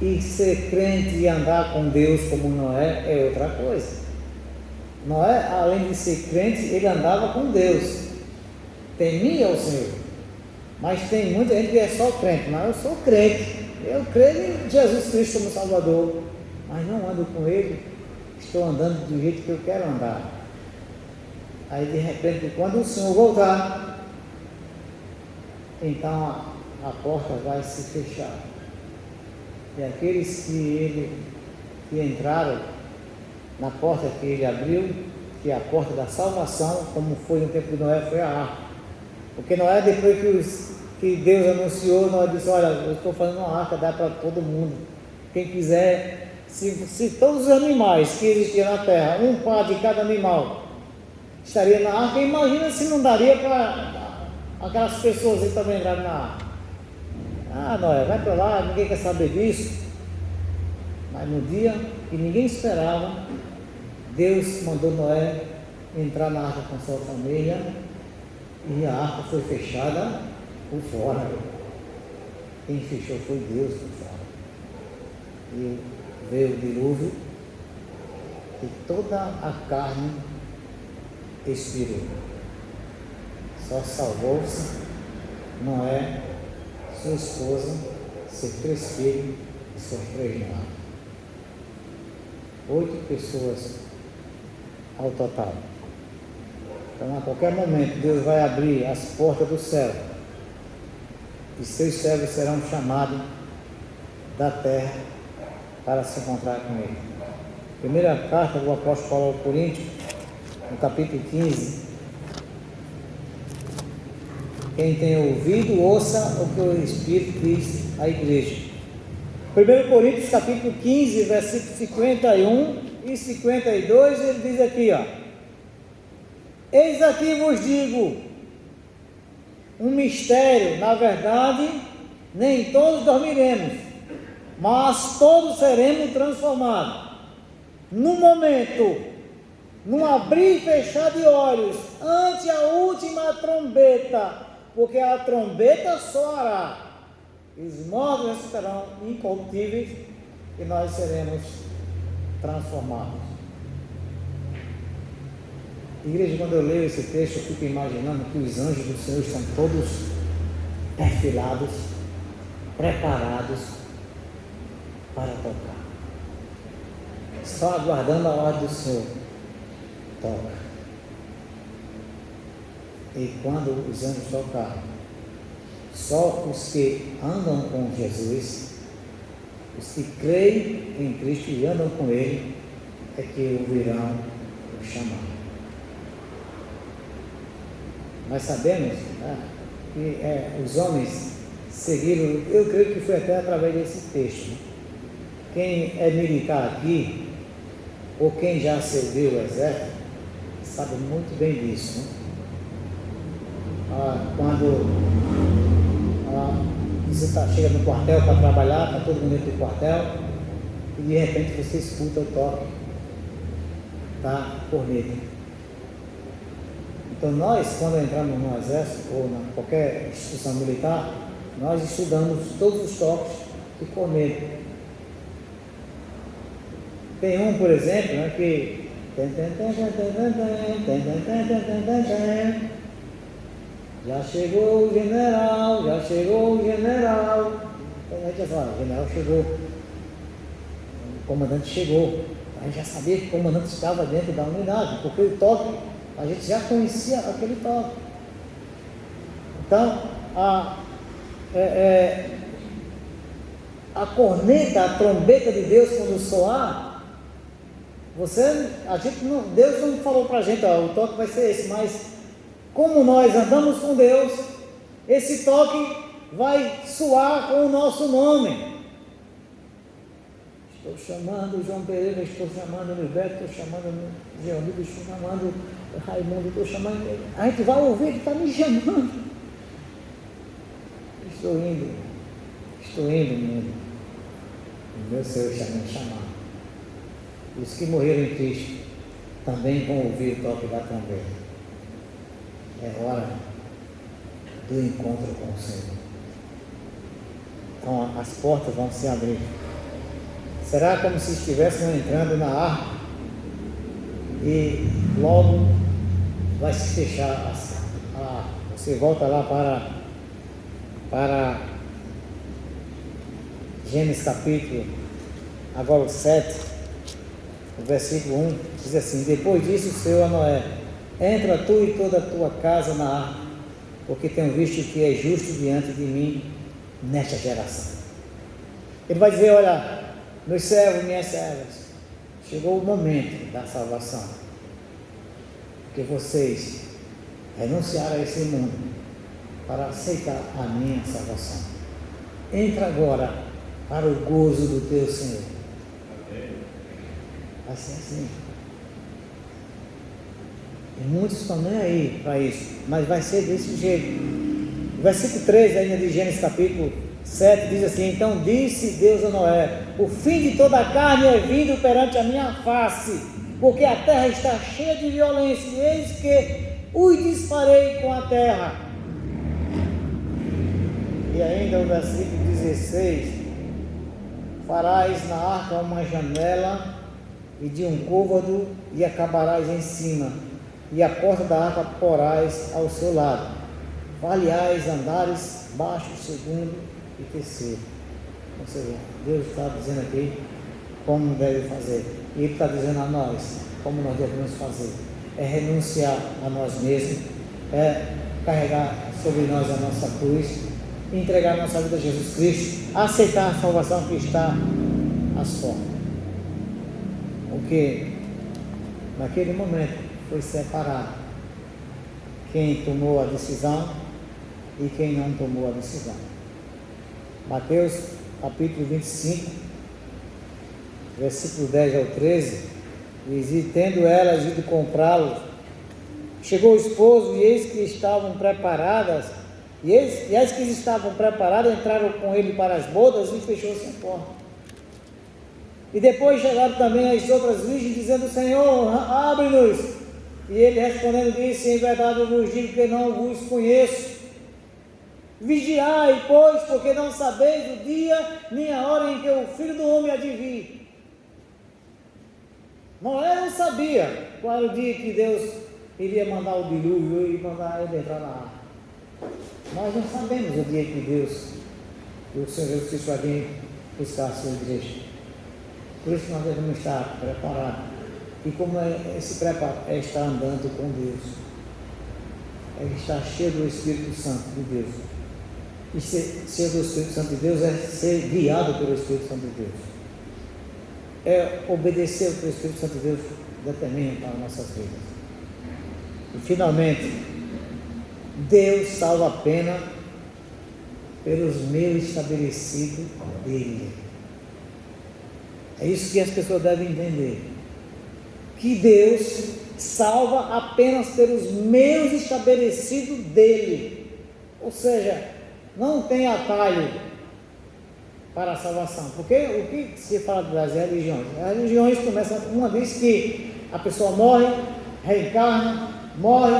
S1: e ser crente e andar com Deus como Noé é outra coisa. Noé, além de ser crente, ele andava com Deus, temia o Senhor. Mas tem muita gente que é só crente. Mas eu sou crente, eu creio em Jesus Cristo como Salvador, mas não ando com Ele, estou andando do jeito que eu quero andar. Aí de repente, quando o Senhor voltar, então a porta vai se fechar, e aqueles que entraram na porta que Ele abriu, que é a porta da salvação, como foi no tempo de Noé, foi a arca. Porque Noé, depois que Deus anunciou, Noé disse: olha, eu estou fazendo uma arca, dá para todo mundo, quem quiser. Se todos os animais que existiam na terra, um par de cada animal, estaria na arca, imagina se não daria para aquelas pessoas que também entraram na arca. Ah, Noé, vai para lá, ninguém quer saber disso. Mas no dia que ninguém esperava, Deus mandou Noé entrar na arca com sua família e a arca foi fechada por fora. Quem fechou foi Deus por fora. E veio o dilúvio e toda a carne expirou. Só salvou-se Noé, sua esposa, seus 3 filhos e seus 3 netos. 8 pessoas ao total. Então, a qualquer momento, Deus vai abrir as portas do céu e seus servos serão chamados da terra para se encontrar com Ele. Primeira carta do apóstolo Paulo aos Coríntios, no capítulo 15. Quem tem ouvido, ouça o que o Espírito diz à igreja. 1 Coríntios capítulo 15, versículos 51 e 52, ele diz aqui, ó: eis aqui vos digo um mistério, na verdade, nem todos dormiremos, mas todos seremos transformados. No momento, num abrir e fechar de olhos, ante a última trombeta, porque a trombeta soará, e os mortos ressuscitarão incorruptíveis, e nós seremos transformados. Igreja, quando eu leio esse texto, eu fico imaginando que os anjos do Senhor estão todos perfilados, preparados para tocar, só aguardando a ordem do Senhor. Toca. E quando os anjos tocarem, só os que andam com Jesus, os que creem em Cristo e andam com Ele, é que ouvirão o chamado. Nós sabemos, né, que os homens seguiram, eu creio que foi até através desse texto, né? Quem é militar aqui, ou quem já serviu o exército, sabe muito bem disso, né? Quando você chega no quartel para trabalhar, está todo mundo dentro do quartel, e de repente você escuta o toque da corneta. Então nós, quando entramos no exército ou em qualquer instituição militar, nós estudamos todos os toques de corneta. Tem um, por exemplo, né, que já chegou o general, já chegou o general. A gente já fala, o general chegou, o comandante chegou. A gente já sabia que o comandante estava dentro da unidade, porque o toque, a gente já conhecia aquele toque. Então, a corneta, a trombeta de Deus, quando soar, Deus não falou para a gente, o toque vai ser esse, mas como nós andamos com Deus, esse toque vai soar com o nosso nome. Estou chamando João Pereira, estou chamando Liberto, estou chamando Geonido, estou chamando Raimundo, estou chamando. A gente vai ouvir, ele está me chamando. Estou indo, mundo. O meu Senhor está me chamando. Os que morreram em Cristo também vão ouvir o toque da trombeta. É hora do encontro com o Senhor. Então as portas vão se abrir. Será como se estivéssemos entrando na arca e logo vai se fechar a arca. Você volta lá para Gênesis capítulo, agora o 7, o versículo 1, diz assim: depois disso o Senhor a Noé: entra tu e toda a tua casa na arca, porque tenho visto que é justo diante de mim nesta geração. Ele vai dizer: olha, meus servos, minhas servas, chegou o momento da salvação, porque vocês renunciaram a esse mundo para aceitar a minha salvação. Entra agora para o gozo do teu Senhor. Vai ser assim. E muitos estão nem aí para isso, mas vai ser desse jeito. Versículo 13 ainda de Gênesis capítulo 7 diz assim: então disse Deus a Noé: o fim de toda a carne é vindo perante a minha face, porque a terra está cheia de violência, e eis que os disparei com a terra. E ainda o versículo 16: farás na arca uma janela e de um côvado, e acabarás em cima, e a porta da arca porás ao seu lado. Aliás, andares baixo, segundo e terceiro. Ou seja, Deus está dizendo aqui como deve fazer. E Ele está dizendo a nós como nós devemos fazer. É renunciar a nós mesmos, é carregar sobre nós a nossa cruz, entregar a nossa vida a Jesus Cristo, aceitar a salvação que está às portas. Porque naquele momento foi separado quem tomou a decisão e quem não tomou a decisão. Mateus capítulo 25, versículo 10 ao 13, diz: e tendo elas ido comprá-lo, chegou o esposo, e eis que estavam preparadas, e as que estavam preparadas entraram com ele para as bodas, e fechou-se a porta. E depois chegaram também as outras virgens, dizendo: Senhor, abre-nos. E ele respondendo disse: em verdade eu vos digo que não vos conheço. Vigiai, pois, porque não sabeis o dia nem a hora em que o Filho do Homem há de vir. Noé não sabia qual era o dia que Deus iria mandar o dilúvio e mandar ele entrar na arca. Nós não sabemos o dia que Deus, o Senhor Jesus Cristo, vai vir buscar a sua igreja. Por isso nós devemos estar preparados. E como esse preparo é estar andando com Deus, é estar cheio do Espírito Santo de Deus. E ser cheio do Espírito Santo de Deus é ser guiado pelo Espírito Santo de Deus. É obedecer o que o Espírito Santo de Deus determina para as nossas vidas. E finalmente, Deus salva a pena pelos meios estabelecidos dele. É isso que as pessoas devem entender. Que Deus salva apenas pelos meios estabelecidos dele. Ou seja, não tem atalho para a salvação. Porque o que se fala das religiões? As religiões começam, uma diz que a pessoa morre, reencarna, morre,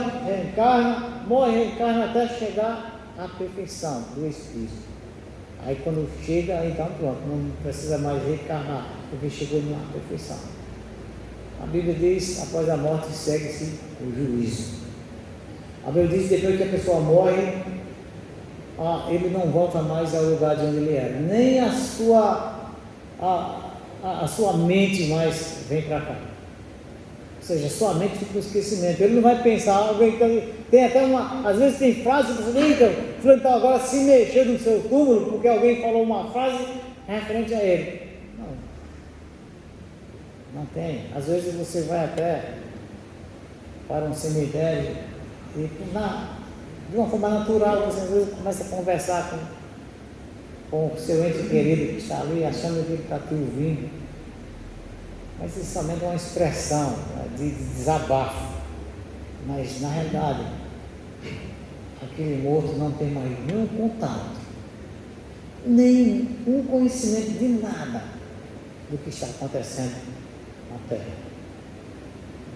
S1: reencarna até chegar à perfeição do Espírito. Aí quando chega, então pronto, não precisa mais reencarnar, porque chegou numa perfeição. A Bíblia diz: após a morte segue-se o juízo. A Bíblia diz: depois que a pessoa morre, ele não volta mais ao lugar de onde ele era, nem a sua mente mais vem para cá. Ou seja, a sua mente fica no esquecimento. Ele não vai pensar. Alguém tem até às vezes tem frases que você então, então agora se mexer no seu túmulo porque alguém falou uma frase referente a ele. Não tem. Às vezes você vai até para um cemitério e de uma forma natural você às vezes começa a conversar com o seu ente querido que está ali, achando que ele está te ouvindo. Mas isso somente é uma expressão de desabafo. Mas na realidade, aquele morto não tem mais nenhum contato, nenhum conhecimento de nada do que está acontecendo na terra.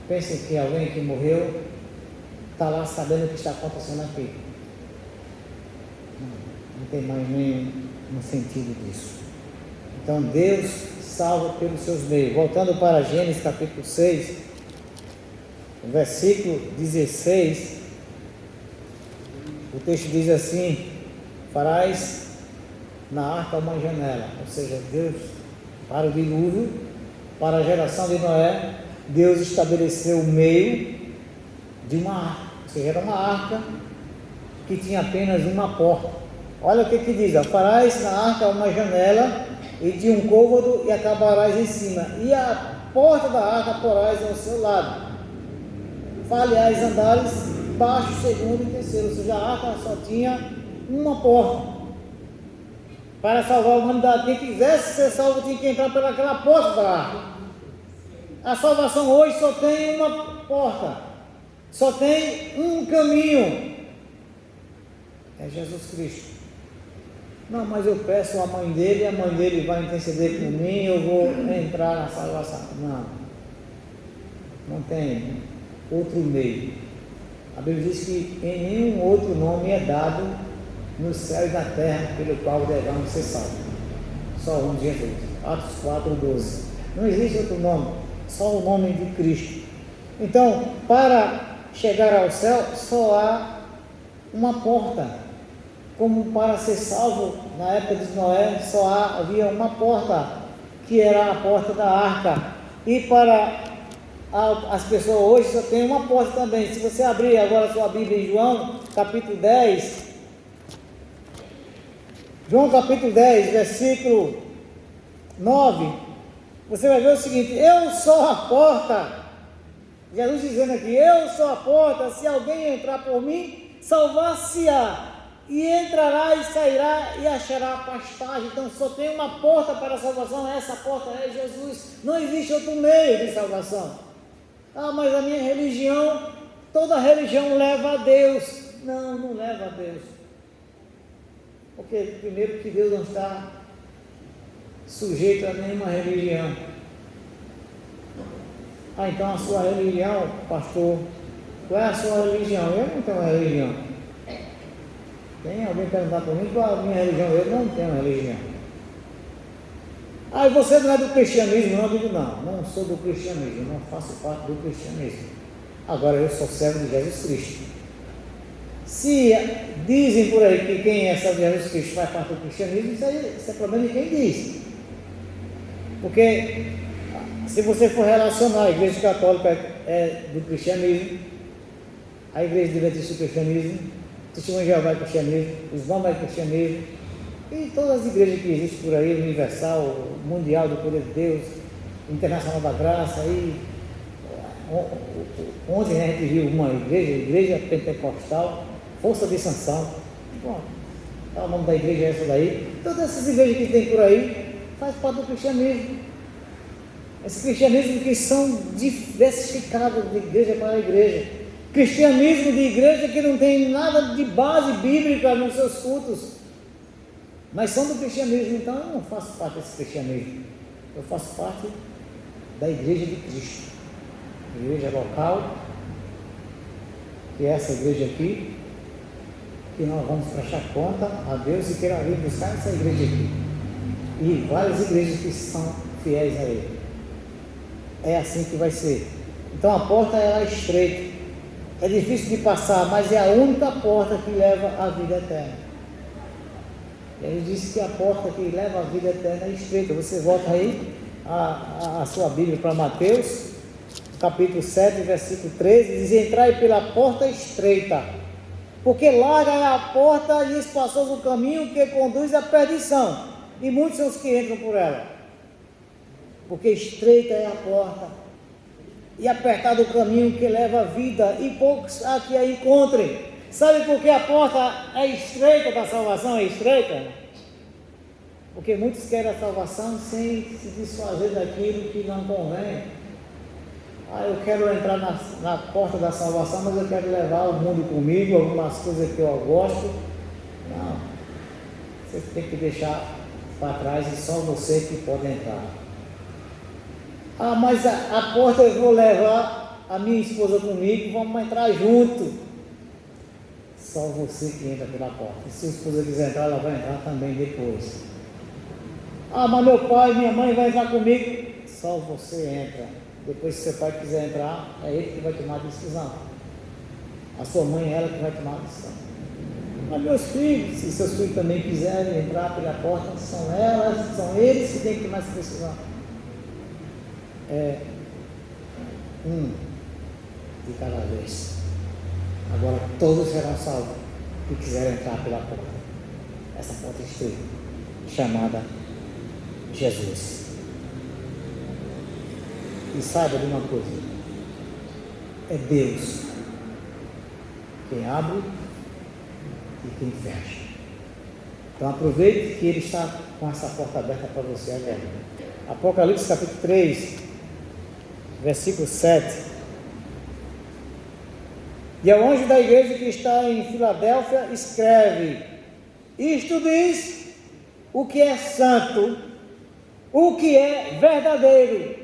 S1: Pensem que alguém que morreu está lá sabendo o que está acontecendo aqui. Não tem mais nenhum sentido disso. Então Deus salva pelos seus meios. Voltando para Gênesis capítulo 6, versículo 16, o texto diz assim: farás na arca uma janela. Ou seja, Deus, para o dilúvio, para a geração de Noé, Deus estabeleceu o meio de uma arca. Ou seja, era uma arca que tinha apenas uma porta. Olha o que diz: farás na arca uma janela e de um côvado, e acabarás em cima, e a porta da arca porás ao seu lado. Aliás, andares baixo, segundo e terceiro. Ou seja, a arca só tinha uma porta para salvar a humanidade. Quem quisesse ser salvo tinha que entrar pelaquela porta da arca. A salvação hoje só tem uma porta, só tem um caminho, é Jesus Cristo. Não, mas eu peço à mãe dele, a mãe dele vai interceder por mim, eu vou entrar na salvação. Não, não tem outro meio. A Bíblia diz que em nenhum outro nome é dado no céu e na terra pelo qual devemos ser salvos. Só um de Jesus. Atos 4:12. Não existe outro nome, só o nome de Cristo. Então, para chegar ao céu, só há uma porta. Como para ser salvo na época de Noé, só havia uma porta, que era a porta da arca. E para as pessoas hoje só tem uma porta também. Se você abrir agora a sua Bíblia em João, capítulo 10, João capítulo 10, versículo 9, você vai ver o seguinte: eu sou a porta. Jesus dizendo aqui: eu sou a porta, se alguém entrar por mim, salvar-se-á, e entrará e sairá e achará pastagem. Então só tem uma porta para a salvação, essa porta é Jesus. Não existe outro meio de salvação. Ah, mas a minha religião, toda religião leva a Deus. Não, não leva a Deus. Porque primeiro que Deus não está sujeito a nenhuma religião. Ah, então a sua religião, pastor, qual é a sua religião? Eu não tenho uma religião. Tem alguém perguntar para mim qual é a minha religião? Eu não tenho uma religião. Ah, e você não é do cristianismo? Não, eu digo não sou do cristianismo, não faço parte do cristianismo. Agora eu sou servo de Jesus Cristo. Se dizem por aí que quem é servo de Jesus Cristo faz parte do cristianismo, isso é problema de quem diz. Porque se você for relacionar a igreja católica é do cristianismo, a igreja adventista do cristianismo, o Testemunho de Jeová é cristianismo, o Islã é cristianismo, e todas as igrejas que existem por aí, Universal, Mundial do Poder de Deus, Internacional da Graça, e ontem a gente viu uma igreja pentecostal, Força de Sansão, bom, o nome da igreja é essa daí. Todas essas igrejas que tem por aí faz parte do cristianismo. Esse cristianismo que são diversificados de igreja para igreja. Cristianismo de igreja que não tem nada de base bíblica nos seus cultos, mas são do cristianismo. Então eu não faço parte desse cristianismo, eu faço parte da igreja de Cristo, igreja local, que é essa igreja aqui, que nós vamos prestar conta a Deus e queira vir buscar essa igreja aqui, e várias igrejas que são fiéis a Ele. É assim que vai ser. Então a porta ela é estreita, é difícil de passar, mas é a única porta que leva à vida eterna. E ele disse que a porta que leva à vida eterna é estreita. Você volta aí a sua Bíblia para Mateus, capítulo 7, versículo 13, diz: entrai pela porta estreita, porque larga é a porta e espaçoso o caminho que conduz à perdição, e muitos são os que entram por ela. Porque estreita é a porta e apertado o caminho que leva à vida, e poucos há que a encontrem. Sabe por que a porta é estreita da salvação? É estreita? Porque muitos querem a salvação sem se desfazer daquilo que não convém. Ah, eu quero entrar na porta da salvação, mas eu quero levar o mundo comigo, algumas coisas que eu gosto. Não, você tem que deixar para trás e só você que pode entrar. Ah, mas a porta eu vou levar a minha esposa comigo, vamos entrar junto. Só você que entra pela porta. E se a esposa quiser entrar, ela vai entrar também depois. Ah, mas meu pai e minha mãe vão entrar comigo. Só você entra. Depois, se seu pai quiser entrar, é ele que vai tomar a decisão. A sua mãe é ela que vai tomar a decisão. Mas meus filhos, se seus filhos também quiserem entrar pela porta, são eles que têm que tomar essa decisão. É um de cada vez. Agora todos serão salvos que quiserem entrar pela porta. Essa porta estreita, chamada Jesus. E saiba de uma coisa: é Deus quem abre e quem fecha. Então aproveite que Ele está com essa porta aberta para você agora. Apocalipse capítulo 3, versículo 7. E ao anjo da igreja que está em Filadélfia escreve: isto diz o que é santo, o que é verdadeiro,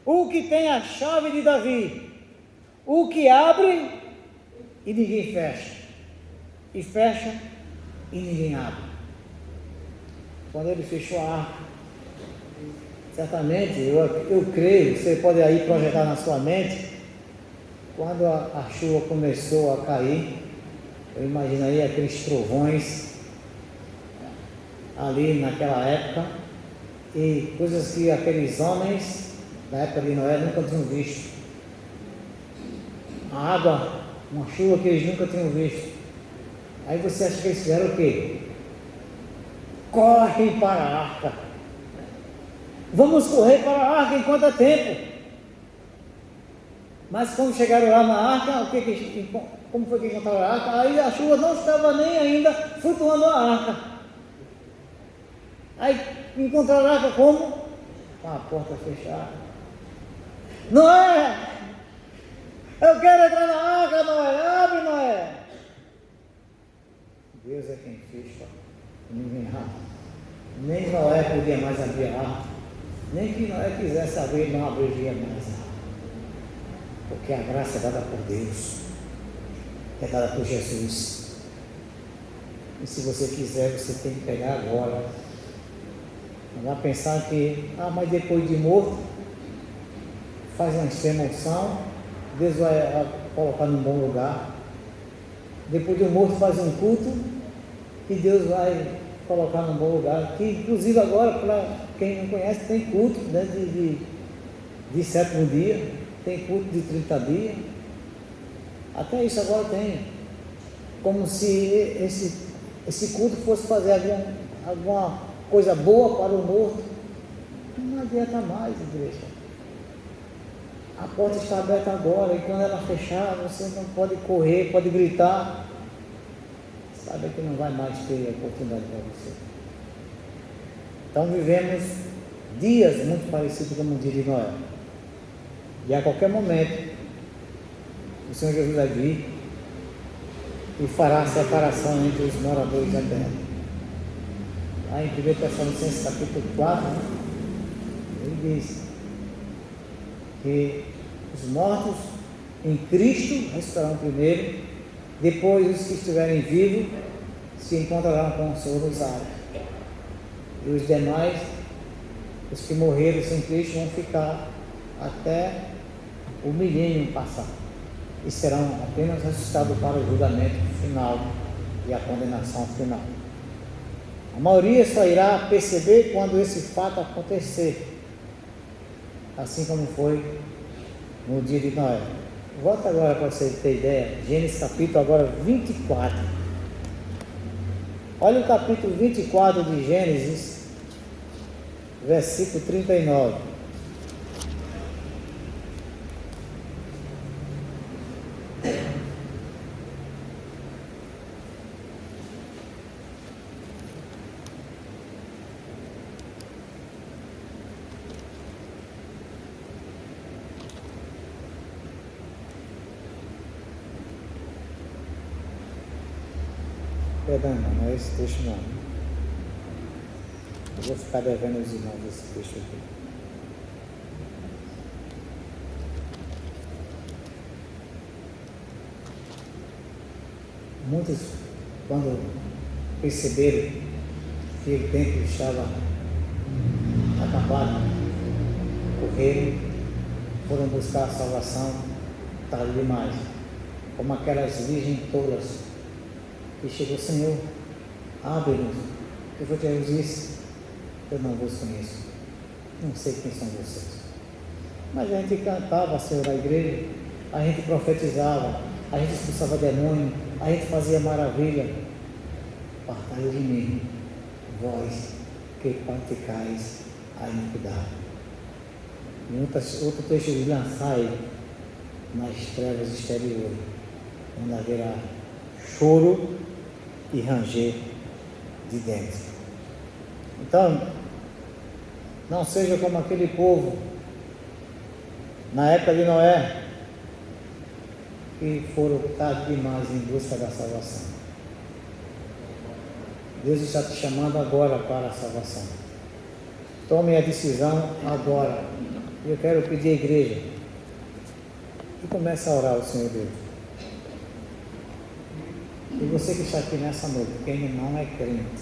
S1: o que tem a chave de Davi, o que abre e ninguém fecha, e fecha e ninguém abre. Quando ele fechou a arca, certamente, eu creio, você pode aí projetar na sua mente, quando a chuva começou a cair, eu imaginei aqueles trovões ali naquela época, e coisas que aqueles homens da época de Noé nunca tinham visto. A água, uma chuva que eles nunca tinham visto. Aí você acha que eles fizeram o quê? Correm para a arca. Vamos correr para a arca enquanto há tempo. Mas quando chegaram lá na arca, como foi que encontraram a arca? Aí a chuva não estava nem ainda flutuando a arca. Aí encontraram a arca como? Com a porta fechada. Noé! Eu quero entrar na arca, Noé! Abre, Noé! Deus é quem fecha, ninguém abre. Nem Noé podia mais abrir a arca. Nem que Noé quisesse abrir, não abriria mais a arca. Porque a graça é dada por Deus, é dada por Jesus. E se você quiser, você tem que pegar agora. Não vai pensar que, mas depois de morto, faz uma extrema-unção, Deus vai colocar num bom lugar. Depois de morto, faz um culto, e Deus vai colocar num bom lugar. Que inclusive agora, para quem não conhece, tem culto, né, de sétimo dia, tem culto de 30 dias, até isso agora tem, como se esse culto fosse fazer alguma coisa boa para o morto. Não adianta mais, igreja. A porta está aberta agora, e quando ela fechar, você não pode correr, pode gritar, sabe que não vai mais ter oportunidade para você. Então vivemos dias muito parecidos com o dia de Noé. E a qualquer momento, o Senhor Jesus vai vir e fará a separação entre os moradores da terra. Aí em 1 Tessalonicenses capítulo 4, ele diz que os mortos em Cristo ressuscitarão primeiro, depois os que estiverem vivos se encontrarão com o Senhor nos ares. E os demais, os que morreram sem Cristo, vão ficar até o milênio passar, e serão apenas ressuscitados para o julgamento final e a condenação final. A maioria só irá perceber quando esse fato acontecer, assim como foi no dia de Noé. Volta agora para você ter ideia, Gênesis capítulo agora 24. Olha o capítulo 24 de Gênesis, versículo 39. Perdão, não é esse texto não. Eu vou ficar devendo os irmãos esse texto aqui. Muitos, quando perceberam que o templo estava acabado, correram, foram buscar a salvação tarde demais, como aquelas virgens tolas que chegou: Senhor, abre-nos. Eu vou te dizer, eu não vos conheço, não sei quem são vocês. Mas a gente cantava, Senhor, na igreja, a gente profetizava, a gente expulsava demônio, a gente fazia maravilha. Apartai de mim, vós que praticais a iniquidade. E outro texto diz: lançai nas trevas exteriores, onde haverá choro e ranger de dentro. Então, não seja como aquele povo na época de Noé, que foram tarde demais em busca da salvação. Deus está te chamando agora para a salvação. Tome a decisão agora. Eu quero pedir à igreja que comece a orar ao Senhor Deus. E você que está aqui nessa noite, que ainda não é crente,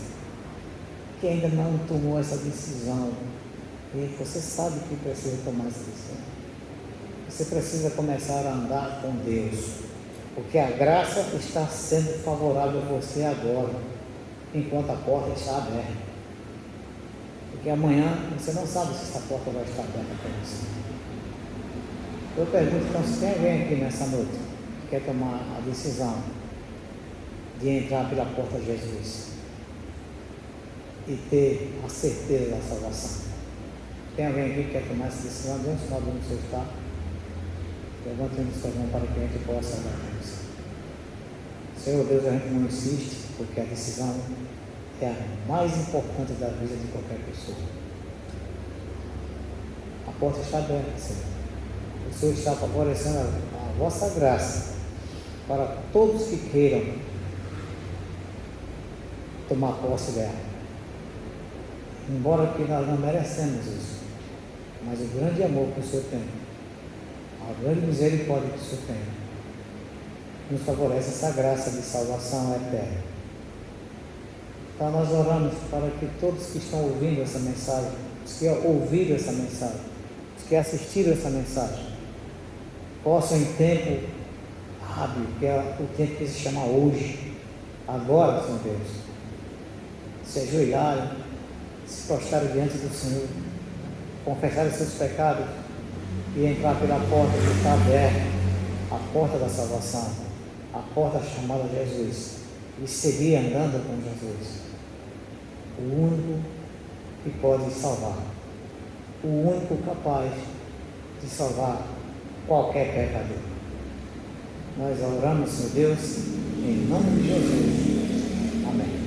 S1: que ainda não tomou essa decisão, e você sabe que precisa tomar essa decisão. Você precisa começar a andar com Deus, porque a graça está sendo favorável a você agora, enquanto a porta está aberta. Porque amanhã você não sabe se essa porta vai estar aberta para você. Eu pergunto então se tem alguém aqui nessa noite que quer tomar a decisão de entrar pela porta de Jesus e ter a certeza da salvação. Tem alguém aqui que quer tomar essa decisão? Deus sabe onde você está. Levante a sua mão para que a gente possa orar com você. Senhor Deus, a gente não insiste, porque a decisão é a mais importante da vida de qualquer pessoa. A porta está aberta, Senhor. O Senhor está favorecendo a vossa graça para todos que queiram tomar posse dela. Embora que nós não merecemos isso, mas o grande amor que o Senhor tem, a grande misericórdia que o Senhor tem, nos favorece essa graça de salvação eterna. Então nós oramos para que todos que estão ouvindo essa mensagem, os que ouviram essa mensagem, os que assistiram essa mensagem, possam em tempo hábil, que é o tempo que se chama hoje, agora, Senhor Deus, se ajoelharem, se prostrarem diante do Senhor, confessarem seus pecados e entrar pela porta que está aberta, a porta da salvação, a porta chamada Jesus, e seguir andando com Jesus, o único que pode salvar, o único capaz de salvar qualquer pecador. Nós oramos, Senhor Deus, em nome de Jesus. Amém.